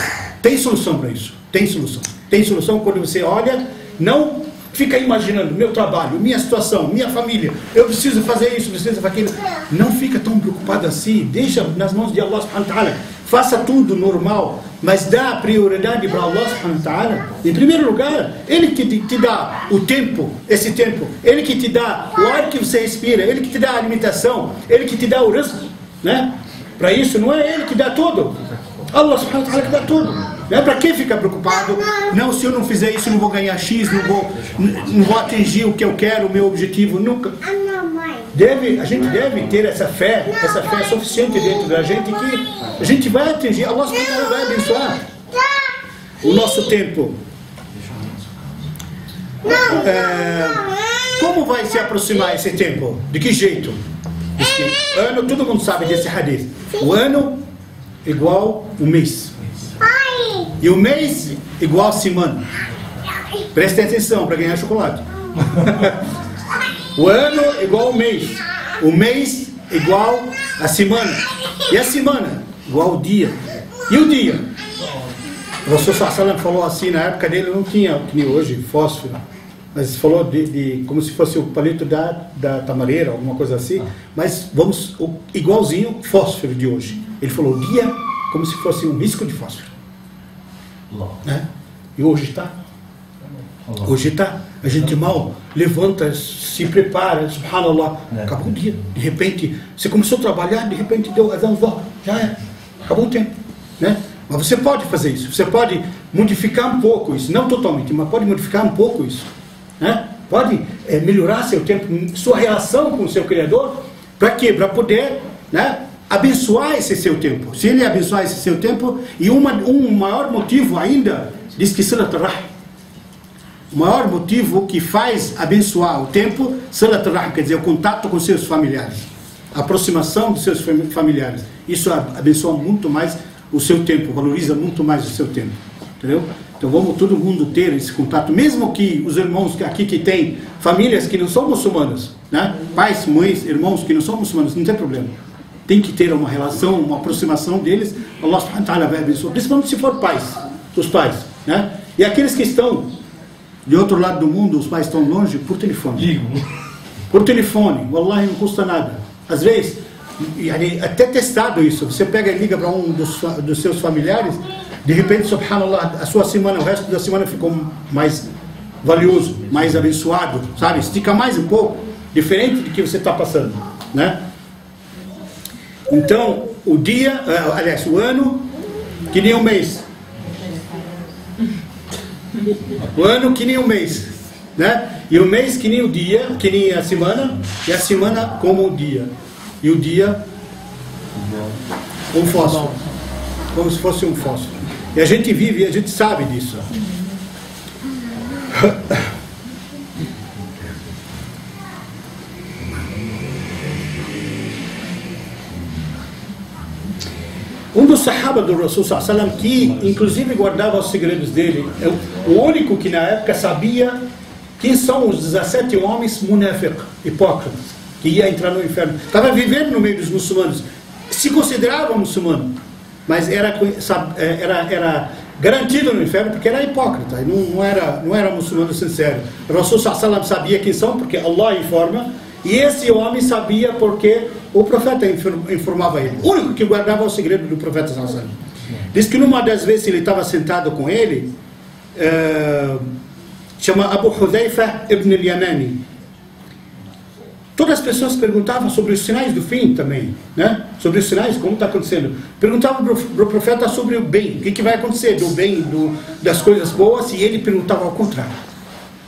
S1: Tem solução para isso, tem solução. Tem solução quando você olha, não fica imaginando meu trabalho, minha situação, minha família, eu preciso fazer isso, preciso fazer aquilo. Não fica tão preocupado assim, deixa nas mãos de Allah subhanahu wa ta'ala. Faça tudo normal, mas dá prioridade para Allah subhanahu wa ta'ala. Em primeiro lugar, Ele que te dá o tempo, esse tempo, Ele que te dá o ar que você respira, Ele que te dá a alimentação, Ele que te dá o rizq, né? Para isso não é Ele que dá tudo, Allah subhanahu wa ta'ala que dá tudo. Não é para quem ficar preocupado? Não, se eu não fizer isso, não vou ganhar X, não vou atingir o que eu quero, o meu objetivo, nunca. A gente deve ter essa fé suficiente dentro da gente que a gente vai atingir, Allah subhanahu wa ta'ala vai abençoar o nosso tempo. Como vai se aproximar esse tempo? De que jeito? Ano, todo mundo sabe desse hadith. O ano igual um mês. E o mês igual a semana. Prestem atenção para ganhar chocolate. O ano igual ao mês. O mês igual a semana. E a semana igual ao dia. E o dia? O Rasul sallallahu alaihi wasallam falou assim, na época dele não tinha, que nem hoje, fósforo. Mas falou de como se fosse o palito da tamareira, alguma coisa assim. Mas vamos, igualzinho fósforo de hoje. Ele falou dia como se fosse um risco de fósforo. Né? E hoje está. Hoje está. A gente mal levanta, se prepara, subhanallah, acabou o dia. De repente, você começou a trabalhar, de repente deu azan, já é. Acabou o tempo. Né? Mas você pode fazer isso. Você pode modificar um pouco isso. Não totalmente, mas pode modificar um pouco isso. Né? Pode melhorar seu tempo, sua relação com o seu Criador. Para quê? Para poder, né, abençoar esse seu tempo. Se ele abençoar esse seu tempo, e um maior motivo ainda, diz que Salat al-Rahm, o maior motivo que faz abençoar o tempo, Salat al-Rahm, quer dizer, o contato com seus familiares, a aproximação dos seus familiares. Isso abençoa muito mais o seu tempo, valoriza muito mais o seu tempo. Entendeu? Então vamos todo mundo ter esse contato, mesmo que os irmãos aqui que tem famílias que não são muçulmanas, né? Pais, mães, irmãos que não são muçulmanos, não tem problema. Tem que ter uma relação, uma aproximação deles. Allah subhanahu wa ta'ala vai abençoar, principalmente se for pais, os pais, né? E aqueles que estão de outro lado do mundo, os pais estão longe, por telefone. Por telefone, wallahi, não custa nada. Às vezes, até testado isso, você pega e liga para um dos seus familiares, de repente, subhanallah, a sua semana, o resto da semana ficou mais valioso, mais abençoado, sabe? Estica mais um pouco. diferente do que você está passando, né? Então, o dia, aliás, o ano, que nem um mês. O ano que nem um mês, né? E o mês que nem o dia, que nem a semana, e a semana como o dia. E o dia, um fósforo. Como se fosse um fósforo. E a gente vive, a gente sabe disso. Um dos sahaba do Rasul sallallahu alaihi wasallam, que inclusive guardava os segredos dele, é o único que na época sabia quem são os 17 homens munafiq, hipócritas, que ia entrar no inferno. Estava vivendo no meio dos muçulmanos, se considerava muçulmano, mas era garantido no inferno porque era hipócrita, não era muçulmano sincero. O Rasul sallallahu alaihi wasallam sabia quem são porque Allah informa, e esse homem sabia porque o profeta informava ele. O único que guardava o segredo do profeta sallallahu alaihi wasallam. Diz que numa das vezes ele estava sentado com ele, chama Abu Hudhaifa ibn al-Yamani. Todas as pessoas perguntavam sobre os sinais do fim também, né? Sobre os sinais, como está acontecendo. Perguntavam para o profeta sobre o bem, o que vai acontecer do bem, das coisas boas, e ele perguntava ao contrário,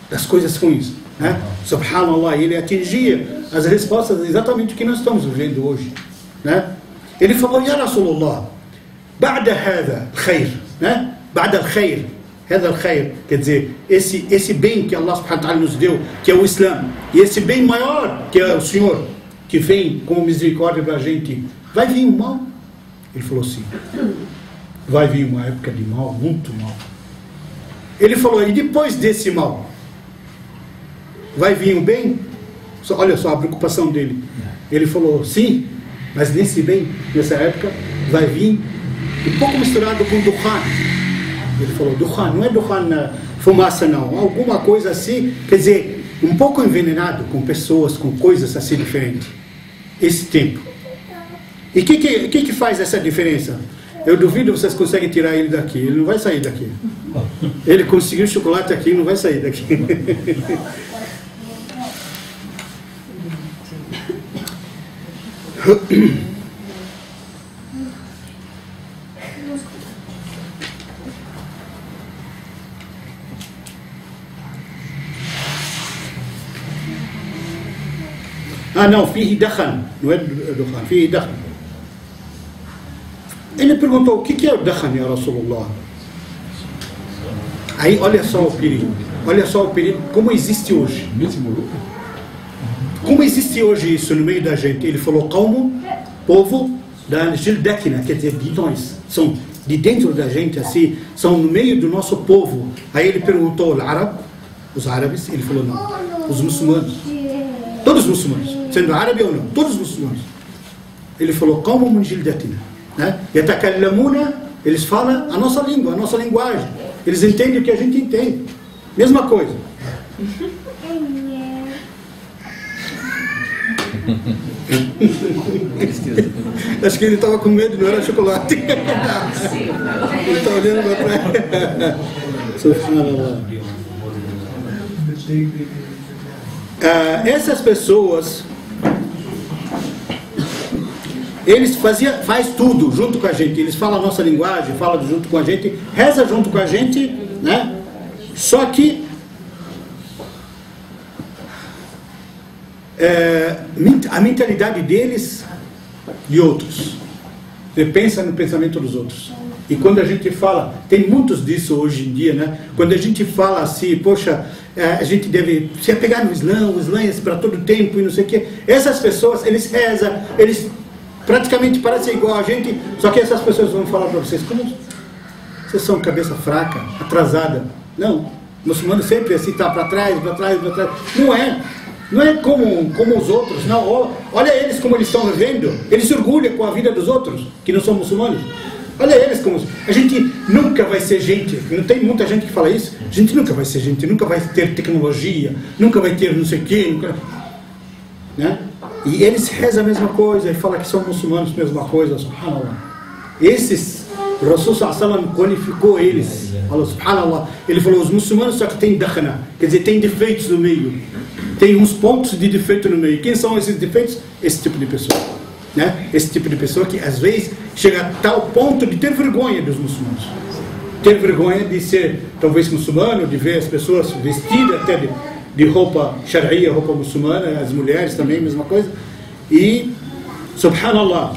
S1: das coisas ruins, né? Subhanallah, ele atingia as respostas exatamente o que nós estamos vivendo hoje, né? Ele falou: Ya Rasulullah, ba'da hadha al-khair, né? Ba'da al-khair, hadha al-khair, quer dizer, esse bem que Allah subhanahu wa ta'ala nos deu, que é o Islã, e esse bem maior, que é o Senhor, que vem como misericórdia para a gente, vai vir o mal? Ele falou sim, vai vir uma época de mal, muito mal. Ele falou: e depois desse mal, vai vir o bem? Olha só a preocupação dele. Ele falou: sim, mas nesse bem, nessa época, vai vir um pouco misturado com Dukhan. Ele falou: Dukhan, não é Dukhan fumaça não, alguma coisa assim, quer dizer, um pouco envenenado com pessoas, com coisas assim diferentes. Esse tempo. E o que faz essa diferença? Eu duvido vocês conseguem tirar ele daqui. Ele não vai sair daqui. Ele conseguiu chocolate aqui, não vai sair daqui. Não, fihi dakhan, não é dukhan, fihi dakhan. Ele perguntou: o que é o dakhan, ya Rasulullah? Aí olha só o perigo, como existe hoje. Como existe hoje isso no meio da gente? Ele falou: povo da Gildekina, quer dizer, de nós, são de dentro da gente, assim, são no meio do nosso povo. Aí ele perguntou: os árabes? Ele falou: não, os muçulmanos, todos os muçulmanos, sendo árabe ou não, todos os muçulmanos. Ele falou: qawmun Gildekina, né? Yatakallamuna, eles falam a nossa língua, a nossa linguagem, eles entendem o que a gente entende, mesma coisa. Acho que ele estava com medo, não era chocolate. Ele está olhando para trás. Essas pessoas, eles faz tudo junto com a gente. Eles falam a nossa linguagem, falam junto com a gente, reza junto com a gente, né? Só que a mentalidade deles de outros. Você pensa no pensamento dos outros. E quando a gente fala, tem muitos disso hoje em dia, né? Quando a gente fala assim, poxa, a gente deve se apegar no Islã, o Islã é para todo tempo e não sei o quê. Essas pessoas, eles rezam, eles praticamente parecem igual a gente, só que essas pessoas vão falar para vocês: como vocês são cabeça fraca, atrasada. Não, o muçulmano sempre assim, está para trás, para trás, para trás. Não é como os outros, não. Olha eles como eles estão vivendo. Eles se orgulham com a vida dos outros, que não são muçulmanos. Olha eles como... A gente nunca vai ser gente. Não tem muita gente que fala isso. A gente nunca vai ser gente, nunca vai ter tecnologia, nunca vai ter não sei o quê. Nunca... Né? E eles rezam a mesma coisa e falam que são muçulmanos, mesma coisa. Subhanallah. Esses O Rasul sallam qualificou eles, falou, subhanallah, ele falou, os muçulmanos só que tem dakhana, quer dizer, tem defeitos no meio, tem uns pontos de defeito no meio. Quem são esses defeitos? Esse tipo de pessoa, né? Esse tipo de pessoa que às vezes chega a tal ponto de ter vergonha dos muçulmanos, ter vergonha de ser talvez muçulmano, de ver as pessoas vestidas até de roupa sharia, roupa muçulmana, as mulheres também, mesma coisa. E, subhanallah,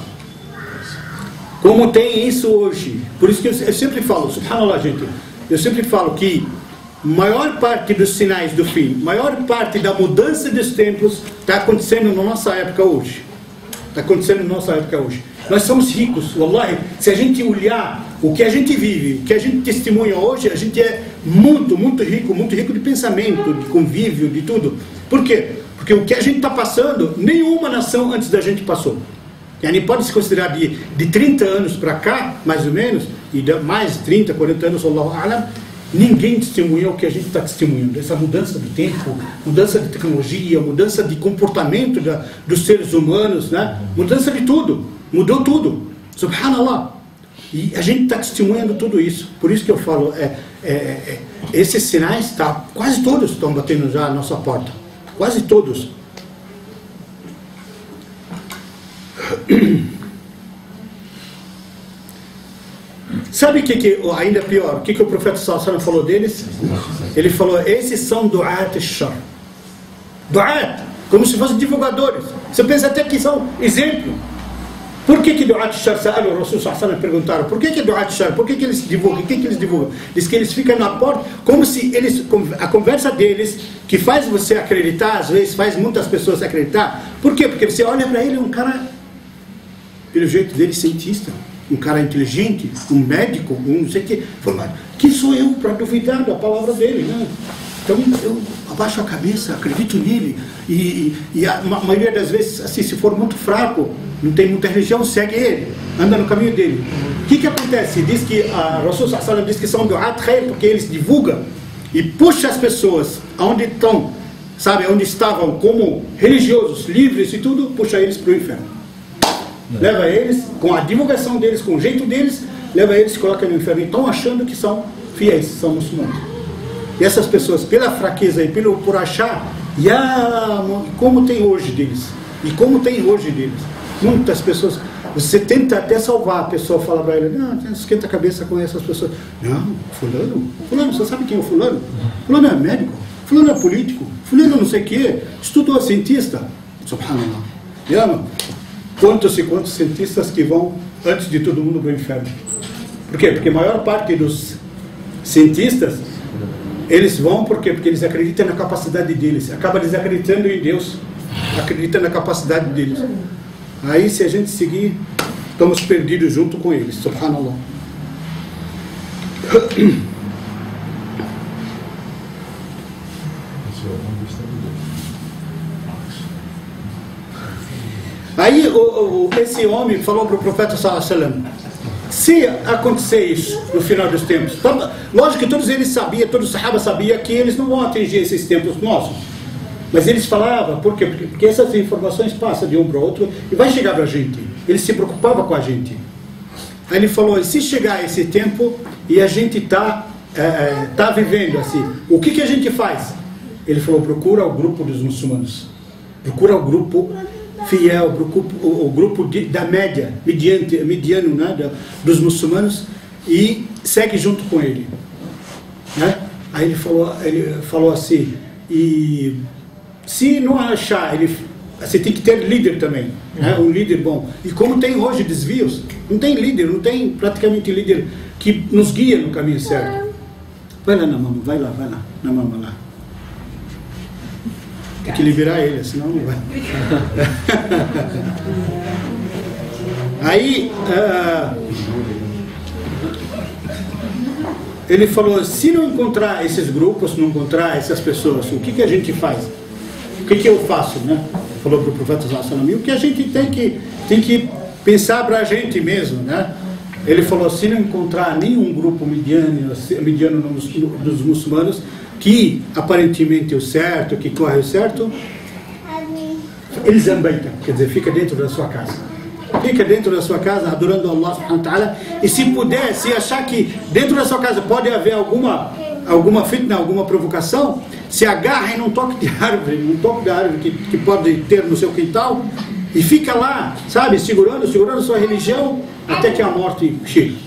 S1: como tem isso hoje. Por isso que eu sempre falo, subhanallah, gente, eu sempre falo que maior parte dos sinais do fim, maior parte da mudança dos tempos está acontecendo na nossa época hoje. Está acontecendo na nossa época hoje. Nós somos ricos, wallahi. Se a gente olhar o que a gente vive, o que a gente testemunha hoje, a gente é muito rico de pensamento, de convívio, de tudo. Por quê? Porque o que a gente está passando, nenhuma nação antes da gente passou. E a gente pode se considerar de 30 anos para cá, mais ou menos, e mais 30, 40 anos, Allahu A'lam, ninguém testemunhou o que a gente está testemunhando. Essa mudança do tempo, mudança de tecnologia, mudança de comportamento dos seres humanos, né? Mudança de tudo, mudou tudo, subhanallah. E a gente está testemunhando tudo isso. Por isso que eu falo, esses sinais, quase todos estão batendo já a nossa porta, quase todos. Sabe o que ainda pior? O que o profeta sallallahu alaihi wasallam falou deles? Ele falou, esses são du'at ash-shar. Du'at, como se fossem divulgadores. Você pensa até que são exemplo. Por que du'at ash-shar? O Rasul sallallahu alaihi wasallam perguntaram, por que du'at ash-shar? Por que eles divulgam? O que eles divulgam? Diz que eles ficam na porta, como se a conversa deles, que faz você acreditar, às vezes faz muitas pessoas acreditar. Por quê? Porque você olha para ele, um cara, pelo jeito dele, cientista, um cara inteligente, um médico, um não sei o que. Quem sou eu para duvidar da palavra dele, né? Então eu abaixo a cabeça, acredito nele. E a maioria das vezes, assim, se for muito fraco, não tem muita religião, segue ele, anda no caminho dele. O que acontece? Diz que a Rasul sallallahu alaihi wasallam diz que são du'at khair, porque eles divulgam e puxam as pessoas aonde estão, sabe, onde estavam como religiosos, livres e tudo, puxa eles para o inferno. Leva eles, com a divulgação deles, com o jeito deles, leva eles e coloca no inferno. E estão achando que são fiéis, são muçulmanos. E essas pessoas, pela fraqueza e por achar, como tem hoje deles, e como tem hoje deles, muitas pessoas, você tenta até salvar a pessoa, fala para ele, não, esquenta a cabeça com essas pessoas. Não, fulano, você sabe quem é o fulano? Fulano é médico, fulano é político, fulano não sei o que, estudou cientista. Subhanallah. Quantos e quantos cientistas que vão, antes de todo mundo, para o inferno. Por quê? Porque a maior parte dos cientistas, eles vão porque eles acreditam na capacidade deles. Acaba desacreditando em Deus, acreditando na capacidade deles. Aí, se a gente seguir, estamos perdidos junto com eles. Subhanallah. Aí esse homem falou para o profeta sallallahu alaihi wasallam, se acontecer isso no final dos tempos, lógico que todos eles sabiam, todos os sahaba sabiam que eles não vão atingir esses tempos nossos, mas eles falavam, por quê? Porque essas informações passam de um para o outro e vai chegar para a gente. Ele se preocupava com a gente. Aí ele falou, se chegar esse tempo e a gente está vivendo assim, o que a gente faz? Ele falou, procura o grupo dos muçulmanos, procura o grupo fiel, o grupo da média, mediano, né, dos muçulmanos, e segue junto com ele, né? Aí ele falou assim, e se não achar, você tem que ter líder também, né? Um líder bom. E como tem hoje desvios, não tem líder, não tem praticamente líder que nos guia no caminho certo. Vai lá na mama, vai lá, na mama lá. Tem que liberar ele, senão não vai. Aí, ele falou, se não encontrar esses grupos, não encontrar essas pessoas, o que a gente faz? O que eu faço, né? Falou para o profeta sallallahu alaihi wasallam, o que a gente tem que pensar para a gente mesmo, né? Ele falou, se não encontrar nenhum grupo mediano dos muçulmanos, que aparentemente é o certo, que corre o certo, eles ambeitam, quer dizer, fica dentro da sua casa. fica dentro da sua casa adorando Allah subhanahu wa ta'ala, e se puder, se achar que dentro da sua casa pode haver alguma fitna, alguma provocação, se agarra em um toque de árvore, que pode ter no seu quintal, e fica lá, sabe, segurando sua religião até que a morte chegue.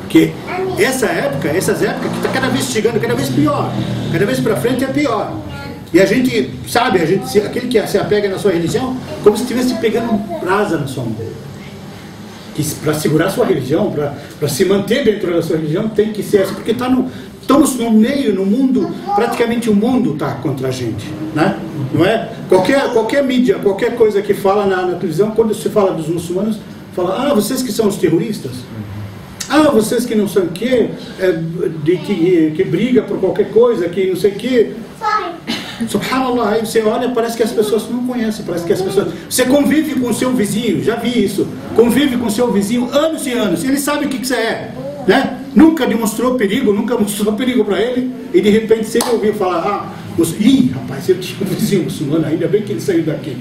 S1: Porque essas épocas que está cada vez chegando, cada vez pior, cada vez para frente é pior. E a gente, sabe, aquele que se apega na sua religião, como se estivesse pegando um brasa na sua mão. Para segurar sua religião, para se manter dentro da sua religião, tem que ser assim, porque estamos no meio, no mundo, praticamente o mundo está contra a gente, né? Não é? Qualquer mídia, qualquer coisa que fala na televisão, quando se fala dos muçulmanos, fala, vocês que são os terroristas, vocês que não sei o quê, que briga por qualquer coisa, que não sei o quê. Subhanallah, aí você olha, parece que as pessoas não conhecem, parece que as pessoas... Você convive com o seu vizinho, já vi isso, convive com o seu vizinho anos e anos, ele sabe o que você é, né? Nunca demonstrou perigo, para ele, e de repente você ouviu falar, rapaz, eu tinha um vizinho muçulmano, ainda bem que ele saiu daqui.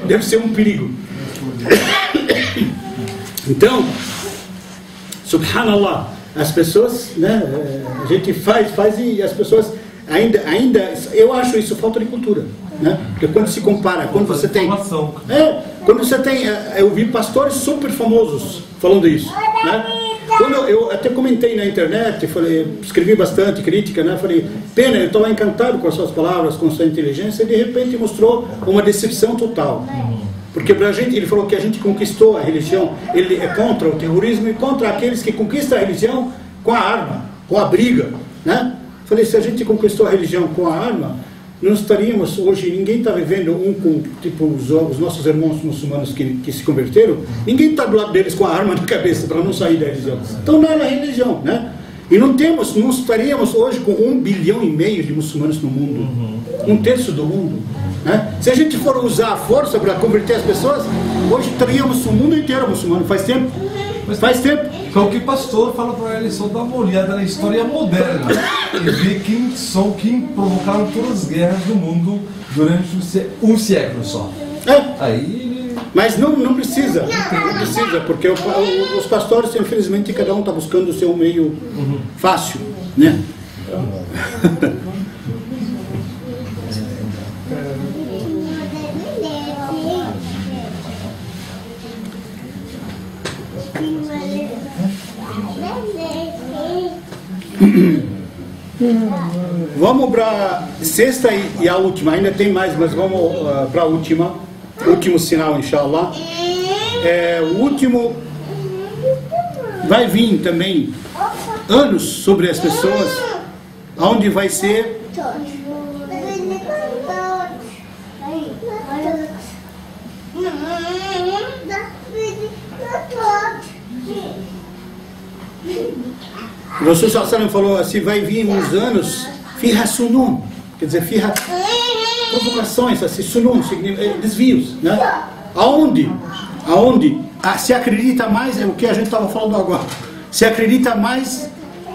S1: Deve ser um perigo. Então, subhanallah, as pessoas, né, a gente faz e as pessoas ainda, eu acho isso falta de cultura, né? Porque quando se compara, quando você tem, eu vi pastores super famosos falando isso, né? Quando eu até comentei na internet, escrevi bastante crítica, né? Falei, pena, eu estava encantado com as suas palavras, com a sua inteligência, e de repente mostrou uma decepção total. Porque pra gente, ele falou que a gente conquistou a religião, ele é contra o terrorismo e contra aqueles que conquistam a religião com a arma, com a briga, né? Falei, se a gente conquistou a religião com a arma, não estaríamos hoje, ninguém está vivendo tipo os nossos irmãos muçulmanos que se converteram, ninguém está do lado deles com a arma na cabeça para não sair da religião. Então não é na religião, né? E não estaríamos hoje com 1,5 bilhão de muçulmanos no mundo, 1/3 do mundo, né? Se a gente for usar a força para converter as pessoas, hoje estaríamos o mundo inteiro muçulmano, faz tempo.
S4: Então o que o pastor fala para eles, só dá uma olhada na história moderna e ver quem provocaram todas as guerras do mundo durante um século só.
S1: Mas não precisa, porque os pastores, infelizmente, cada um está buscando o seu meio fácil, né? Vamos para a sexta e a última, ainda tem mais, mas vamos para a último sinal, inshallah. O último vai vir também anos sobre as pessoas, onde vai ser o Rasul sallallahu alaihi wasallam falou assim, vai vir uns anos fiha sunun, quer dizer, fiha provocações, assim, sunun, desvios, né? Aonde se acredita mais, é o que a gente estava falando agora, se acredita mais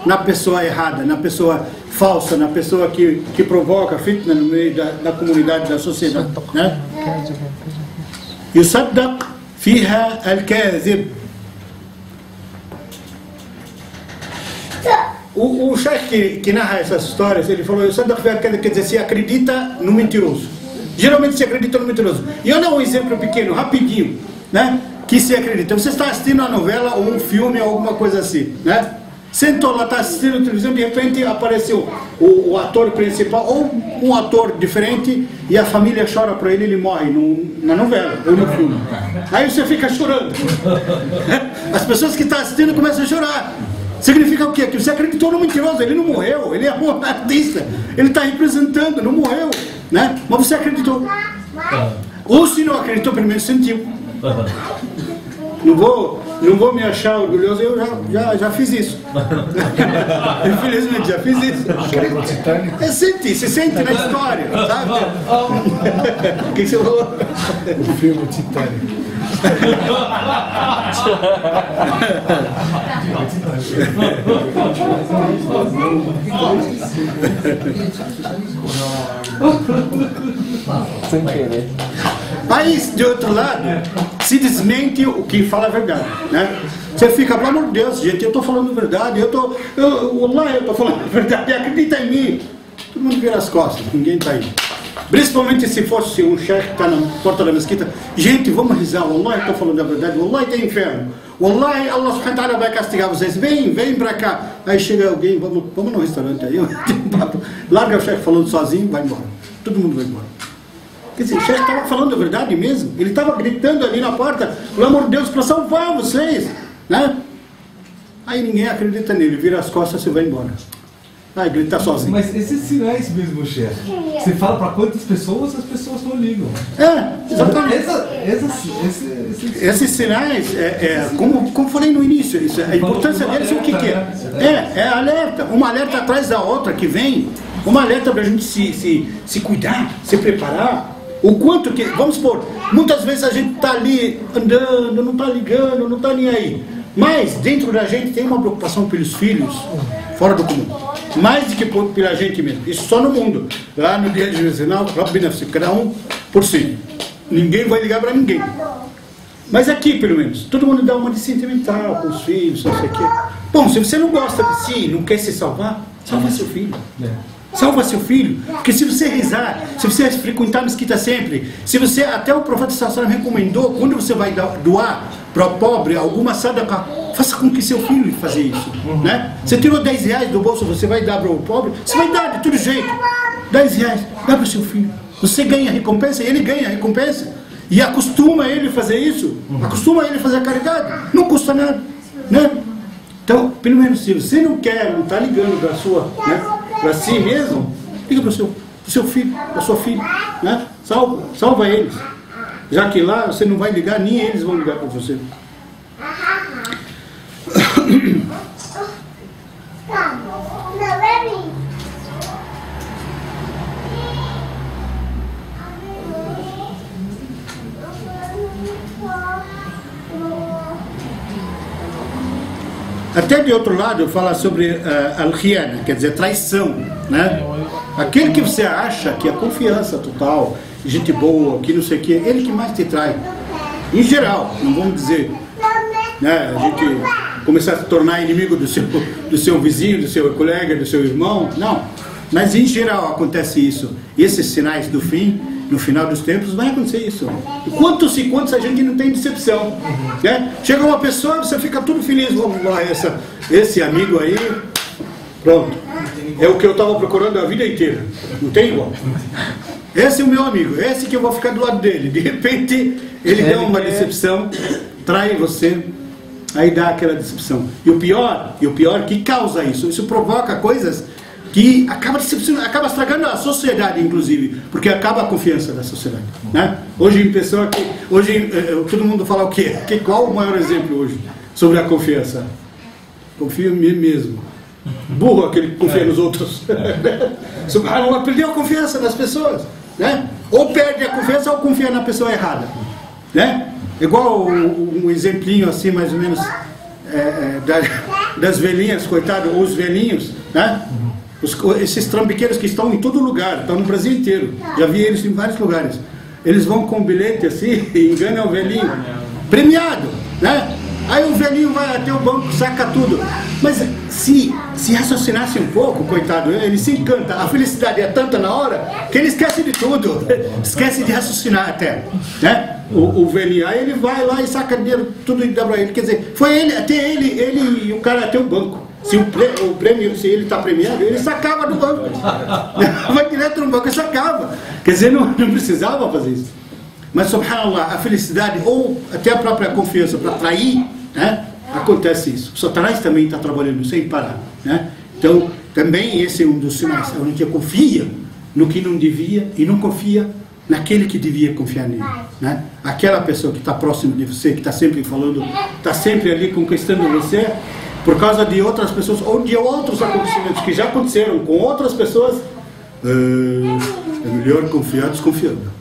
S1: na pessoa errada, na pessoa falsa, na pessoa que provoca fitna no meio da comunidade, da sociedade, né? Yusaddaq fiha al-kadhib. O chefe que narra essas histórias, ele falou, quer dizer, se acredita no mentiroso. Geralmente se acredita no mentiroso. E eu dou um exemplo pequeno, rapidinho, né? Que se acredita. Você está assistindo uma novela ou um filme ou alguma coisa assim, né? Sentou lá, está assistindo a televisão, de repente apareceu o ator principal ou um ator diferente e a família chora para ele morre na novela ou no filme. Aí você fica chorando. As pessoas que estão assistindo começam a chorar. Significa o quê? Que você acreditou no mentiroso, ele não morreu, ele é um artista, ele está representando, não morreu, né? Mas você acreditou. Ou se não acreditou, primeiro sentiu. Não vou me achar orgulhoso, eu já fiz isso. Infelizmente, já fiz isso. Se sente na história, sabe? O que você falou?
S3: O filme Titanic.
S2: Sem querer.
S1: Mas, de outro lado, se desmente o que fala a verdade, né? Você fica, pelo amor de Deus, gente, eu estou falando a verdade, eu estou falando a verdade, acredita em mim. Todo mundo vira as costas, ninguém está aí. Principalmente se fosse um chefe que está na porta da mesquita, gente, vamos rezar, Wallahi, estou falando a verdade, Wallahi tem inferno, Wallahi, Allah subhanahu wa ta'ala vai castigar vocês, vem para cá. Aí chega alguém, vamos no restaurante aí, larga o chefe falando sozinho, vai embora, todo mundo vai embora. Quer dizer, o chefe estava falando a verdade mesmo, ele estava gritando ali na porta, pelo amor de Deus, para salvar vocês, né? Aí ninguém acredita nele, vira as costas e vai embora. Vai gritar sozinho.
S4: Mas esses sinais mesmo, chefe, você fala para quantas pessoas, as pessoas não ligam.
S1: Exatamente. Esses sinais, como falei no início, a importância deles é o que é? É alerta, uma alerta atrás da outra que vem, uma alerta para a gente se cuidar, se preparar. O quanto que, vamos supor, muitas vezes a gente está ali andando, não está ligando, não está nem aí. Mas dentro da gente tem uma preocupação pelos filhos, fora do comum. Mais do que pela gente mesmo. Isso só no mundo. Lá no dia de juizinal, cada um por si. Ninguém vai ligar para ninguém. Mas aqui, pelo menos, todo mundo dá uma de sentimental com os filhos, não sei o quê. Bom, se você não gosta de si, não quer se salvar, salva seu filho. Salva seu filho. Porque se você rezar, se você frequentar a mesquita sempre, se você, até o profeta Sallallahu recomendou, quando você vai doar para o pobre alguma sadaqa, faça com que seu filho faça isso, né? Você tirou 10 reais do bolso, você vai dar para o pobre, você vai dar de todo jeito, 10 reais, dá para o seu filho, você ganha a recompensa, ele ganha a recompensa, e acostuma ele a fazer isso, acostuma ele a fazer a caridade, não custa nada, né? Então, pelo menos se você não quer, não está ligando para sua, né, para si mesmo, liga para o seu filho, para sua filha, né? Salva eles. Já que lá você não vai ligar, nem eles vão ligar para você. Até de outro lado, fala sobre al-khiyana, quer dizer, traição, né? Aquele que você acha que é confiança total, gente boa, que não sei o que, ele que mais te trai. Em geral, não vamos dizer, né, a gente começar a se tornar inimigo do seu vizinho, do seu colega, do seu irmão, não. Mas em geral acontece isso. E esses sinais do fim, no final dos tempos, vai acontecer isso. E quantos a gente não tem decepção, né? Chega uma pessoa, você fica tudo feliz, vamos lá, esse amigo aí, pronto. É o que eu estava procurando a vida inteira. Não tem igual. Esse é o meu amigo, esse que eu vou ficar do lado dele. De repente, ele dá uma decepção, trai você, aí dá aquela decepção. E o pior que causa isso. Isso provoca coisas que acaba decepcionando, acaba estragando a sociedade, inclusive, porque acaba a confiança da sociedade, né? Hoje todo mundo fala o quê? Qual o maior exemplo hoje sobre a confiança? Confio em mim mesmo. Burro aquele que confia nos outros. Subhanallah, perdeu a confiança nas pessoas, né? Ou perde a confiança ou confia na pessoa errada, né? Igual um exemplinho assim, mais ou menos, das velhinhas, coitado, ou os velhinhos, né? Esses trambiqueiros que estão em todo lugar, estão no Brasil inteiro, já vi eles em vários lugares. Eles vão com um bilhete assim e enganam o velhinho, premiado, né? Aí o velhinho vai até o banco, saca tudo. Mas se raciocinasse um pouco, coitado, ele se encanta. A felicidade é tanta na hora que ele esquece de tudo, esquece de raciocinar até, né? O velhinho, aí ele vai lá e saca dinheiro, tudo e dá pra ele. Quer dizer, foi ele e o cara até o banco. Se o prêmio, se ele está premiado, ele sacava do banco. Vai direto no banco e sacava. Quer dizer, não precisava fazer isso. Mas, subhanallah, a felicidade, ou até a própria confiança para atrair, né? Acontece isso. O Satanás também está trabalhando sem parar, né? Então, também esse é um dos sinais, onde confia no que não devia e não confia naquele que devia confiar nele, né? Aquela pessoa que está próximo de você, que está sempre falando, está sempre ali conquistando você, por causa de outras pessoas, ou de outros acontecimentos que já aconteceram com outras pessoas, é melhor confiar desconfiando.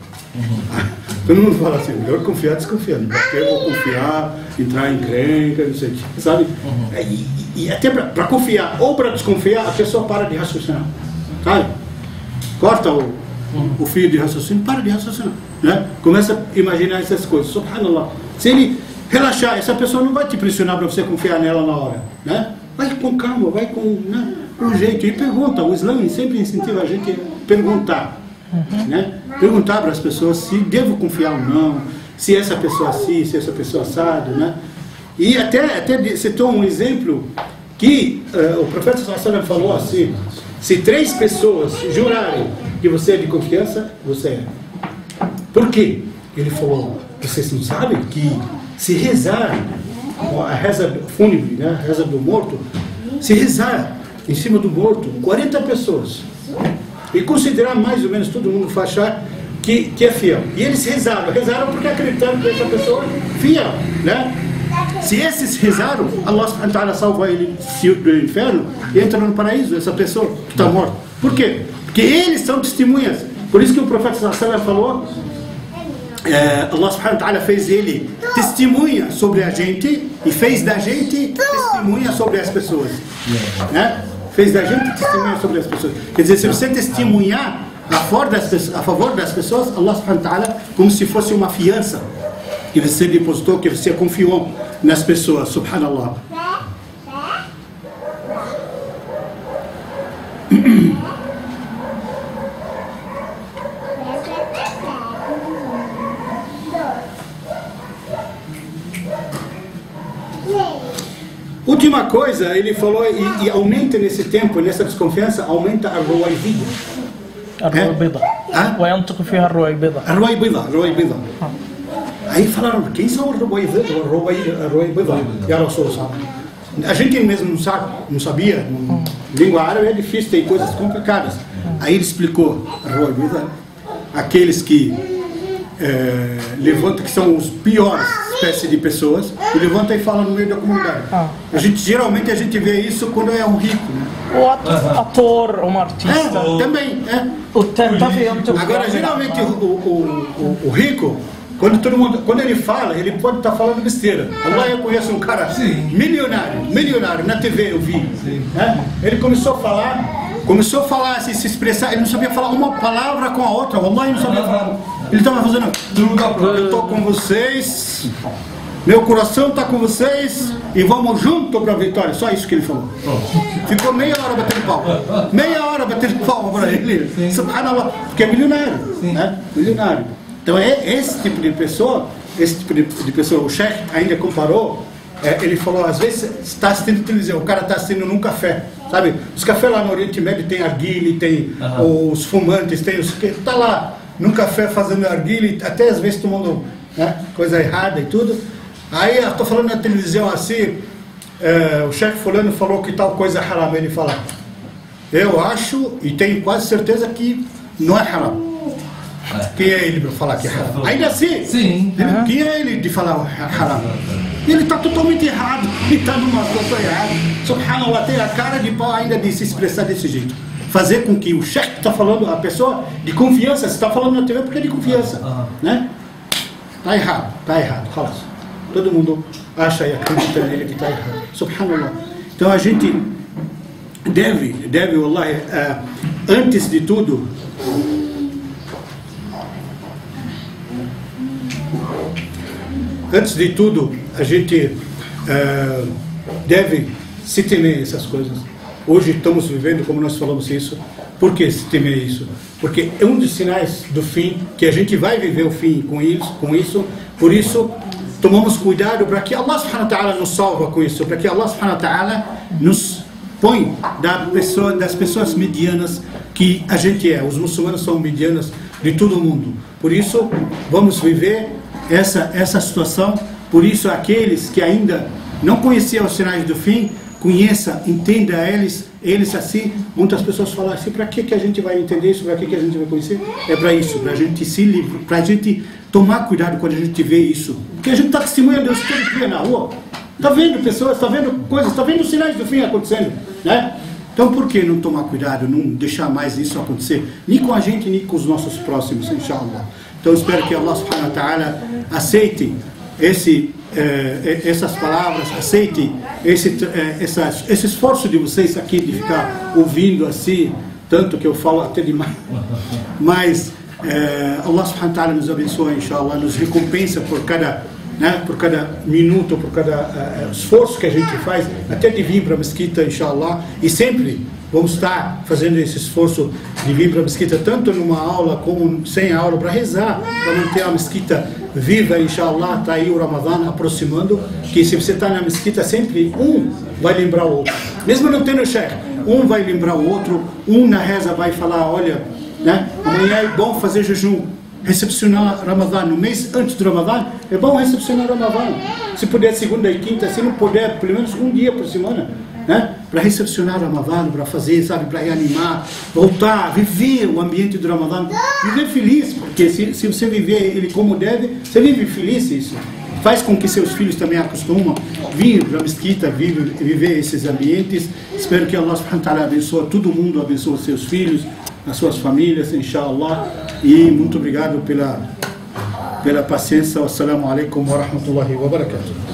S1: Todo mundo fala assim, melhor confiar desconfiando, porque eu vou confiar, entrar em crenca, não sei o que, sabe? E até para confiar ou para desconfiar, a pessoa para de raciocinar, sabe? Corta o fio de raciocínio, para de raciocinar, né? Começa a imaginar essas coisas, subhanallah. Se ele relaxar, essa pessoa não vai te pressionar para você confiar nela na hora, né? Vai com calma, vai com jeito. E pergunta, o Islã sempre incentiva a gente a perguntar, né? Perguntar para as pessoas se devo confiar ou não, se essa pessoa assim, se essa pessoa assado, né? E até citou um exemplo que o profeta sallallahu alaihi wasallam falou assim: se 3 pessoas jurarem que você é de confiança, você é. Por quê? Ele falou: vocês não sabem que se rezar a reza fúnebre, né, a reza do morto, se rezar em cima do morto 40 pessoas e considerar mais ou menos todo mundo achar que é fiel, e eles rezaram porque acreditaram que essa pessoa é fiel, né? Se esses rezaram, Allah subhanahu wa ta'ala salva ele do inferno e entra no paraíso, essa pessoa que está morta. Por quê? Porque eles são testemunhas. Por isso que o profeta sallallahu alaihi wasallam falou, Allah subhanahu wa ta'ala fez ele testemunha sobre a gente e fez da gente testemunha sobre as pessoas, né? Fez da gente testemunha sobre as pessoas. Quer dizer, se você testemunhar a favor das pessoas, Allah subhanahu wa ta'ala, como se fosse uma fiança que você depositou, que você confiou nas pessoas, subhanallah. Última coisa, ele falou, e aumenta nesse tempo, nessa desconfiança, aumenta a ruwaibida.
S2: الرويبضة وينطق فيها الرويبضة.
S1: الرويبضة. Aí falaram, quem são os ruwaibida? Ya Rasulullah. A gente mesmo não sabia. Língua árabe é difícil, tem coisas complicadas. Aí ele explicou, ruwaibida, aqueles que levantam, que são os piores espécies de pessoas, e levanta e fala no meio da comunidade. Geralmente a gente vê isso quando é um rico, né?
S2: O ator, um artista.
S1: Também,
S2: O
S1: agora, geralmente o rico, quando ele fala, ele pode estar falando besteira. Allah, eu conheço um cara milionário, na TV eu vi. Né? Ele começou a falar, se expressar, ele não sabia falar uma palavra com a outra. Allah, ele não sabia falar. Ele estava fazendo, eu estou com vocês, meu coração está com vocês e vamos junto para a vitória. Só isso que ele falou. Ficou meia hora batendo palma para ele. Subhanallah, porque é milionário, né? Milionário. Então esse tipo de pessoa, o Sheikh ainda comparou, ele falou, às vezes está assistindo televisão, o cara está assistindo num café, sabe? Os cafés lá no Oriente Médio tem arguile, tem os fumantes, tem os que está lá num café fazendo arguile, até às vezes tomando, né, coisa errada e tudo. Aí eu estou falando na televisão assim, o chefe fulano falou que tal coisa é haram. Ele fala, eu acho e tenho quase certeza que não é haram. Quem é ele para falar que é haram? Ainda assim, quem é ele de falar haram? Ele está totalmente errado, ele está numa situação errada. Subhanallah, tem a cara de pau ainda de se expressar desse jeito. Fazer com que o chefe está falando, a pessoa de confiança, você está falando na TV porque é de confiança, né? Está errado, fala. Todo mundo acha e acredita nele que está errado. Subhanallah. Então a gente deve, wallahi, antes de tudo, a gente deve se temer essas coisas. Hoje estamos vivendo, como nós falamos isso. Por que se temer isso? Porque é um dos sinais do fim, que a gente vai viver o fim com isso. Por isso, tomamos cuidado para que Allah subhanahu wa ta'ala nos salva com isso, para que Allah subhanahu wa ta'ala nos põe das pessoas medianas que a gente é. Os muçulmanos são medianos de todo o mundo. Por isso, vamos viver essa situação. Por isso, aqueles que ainda não conheciam os sinais do fim, conheça, entenda eles assim. Muitas pessoas falam assim, para que a gente vai entender isso, para que a gente vai conhecer? É para isso, para a gente se livrar, para a gente tomar cuidado quando a gente vê isso. Porque a gente está testemunhando Deus todo dia na rua. Está vendo pessoas, está vendo coisas, está vendo os sinais do fim acontecendo, né? Então por que não tomar cuidado, não deixar mais isso acontecer? Nem com a gente, nem com os nossos próximos, inshallah. Então espero que Allah subhanahu wa ta'ala aceite essas palavras, aceite esse esforço de vocês aqui de ficar ouvindo assim, tanto que eu falo até demais. Mas Allah subhanahu wa ta'ala nos abençoe, inshallah, nos recompensa por cada né, por cada minuto, por cada esforço que a gente faz, até de vir para a mesquita, inshallah, e sempre vamos estar fazendo esse esforço de vir para a mesquita, tanto numa aula como sem aula, para rezar, para manter a mesquita viva, inshallah. Está aí o Ramadã aproximando, que se você está na mesquita, sempre um vai lembrar o outro, mesmo não tendo chefe, um vai lembrar o outro, um na reza vai falar, olha, né, amanhã é bom fazer jejum, recepcionar Ramadã, no mês antes do Ramadã, é bom recepcionar Ramadã, se puder segunda e quinta, se não puder, pelo menos um dia por semana, né? Para recepcionar Ramadã, para fazer, sabe, para reanimar, voltar, viver o ambiente do Ramadã, viver feliz, porque se você viver ele como deve, você vive feliz, isso faz com que seus filhos também acostumam vir para a mesquita, viver esses ambientes. Espero que Allah subhanahu wa ta'ala abençoe todo mundo, abençoe seus filhos, as suas famílias, inshallah. E muito obrigado pela paciência. Assalamu alaikum wa rahmatullahi wa barakatuh.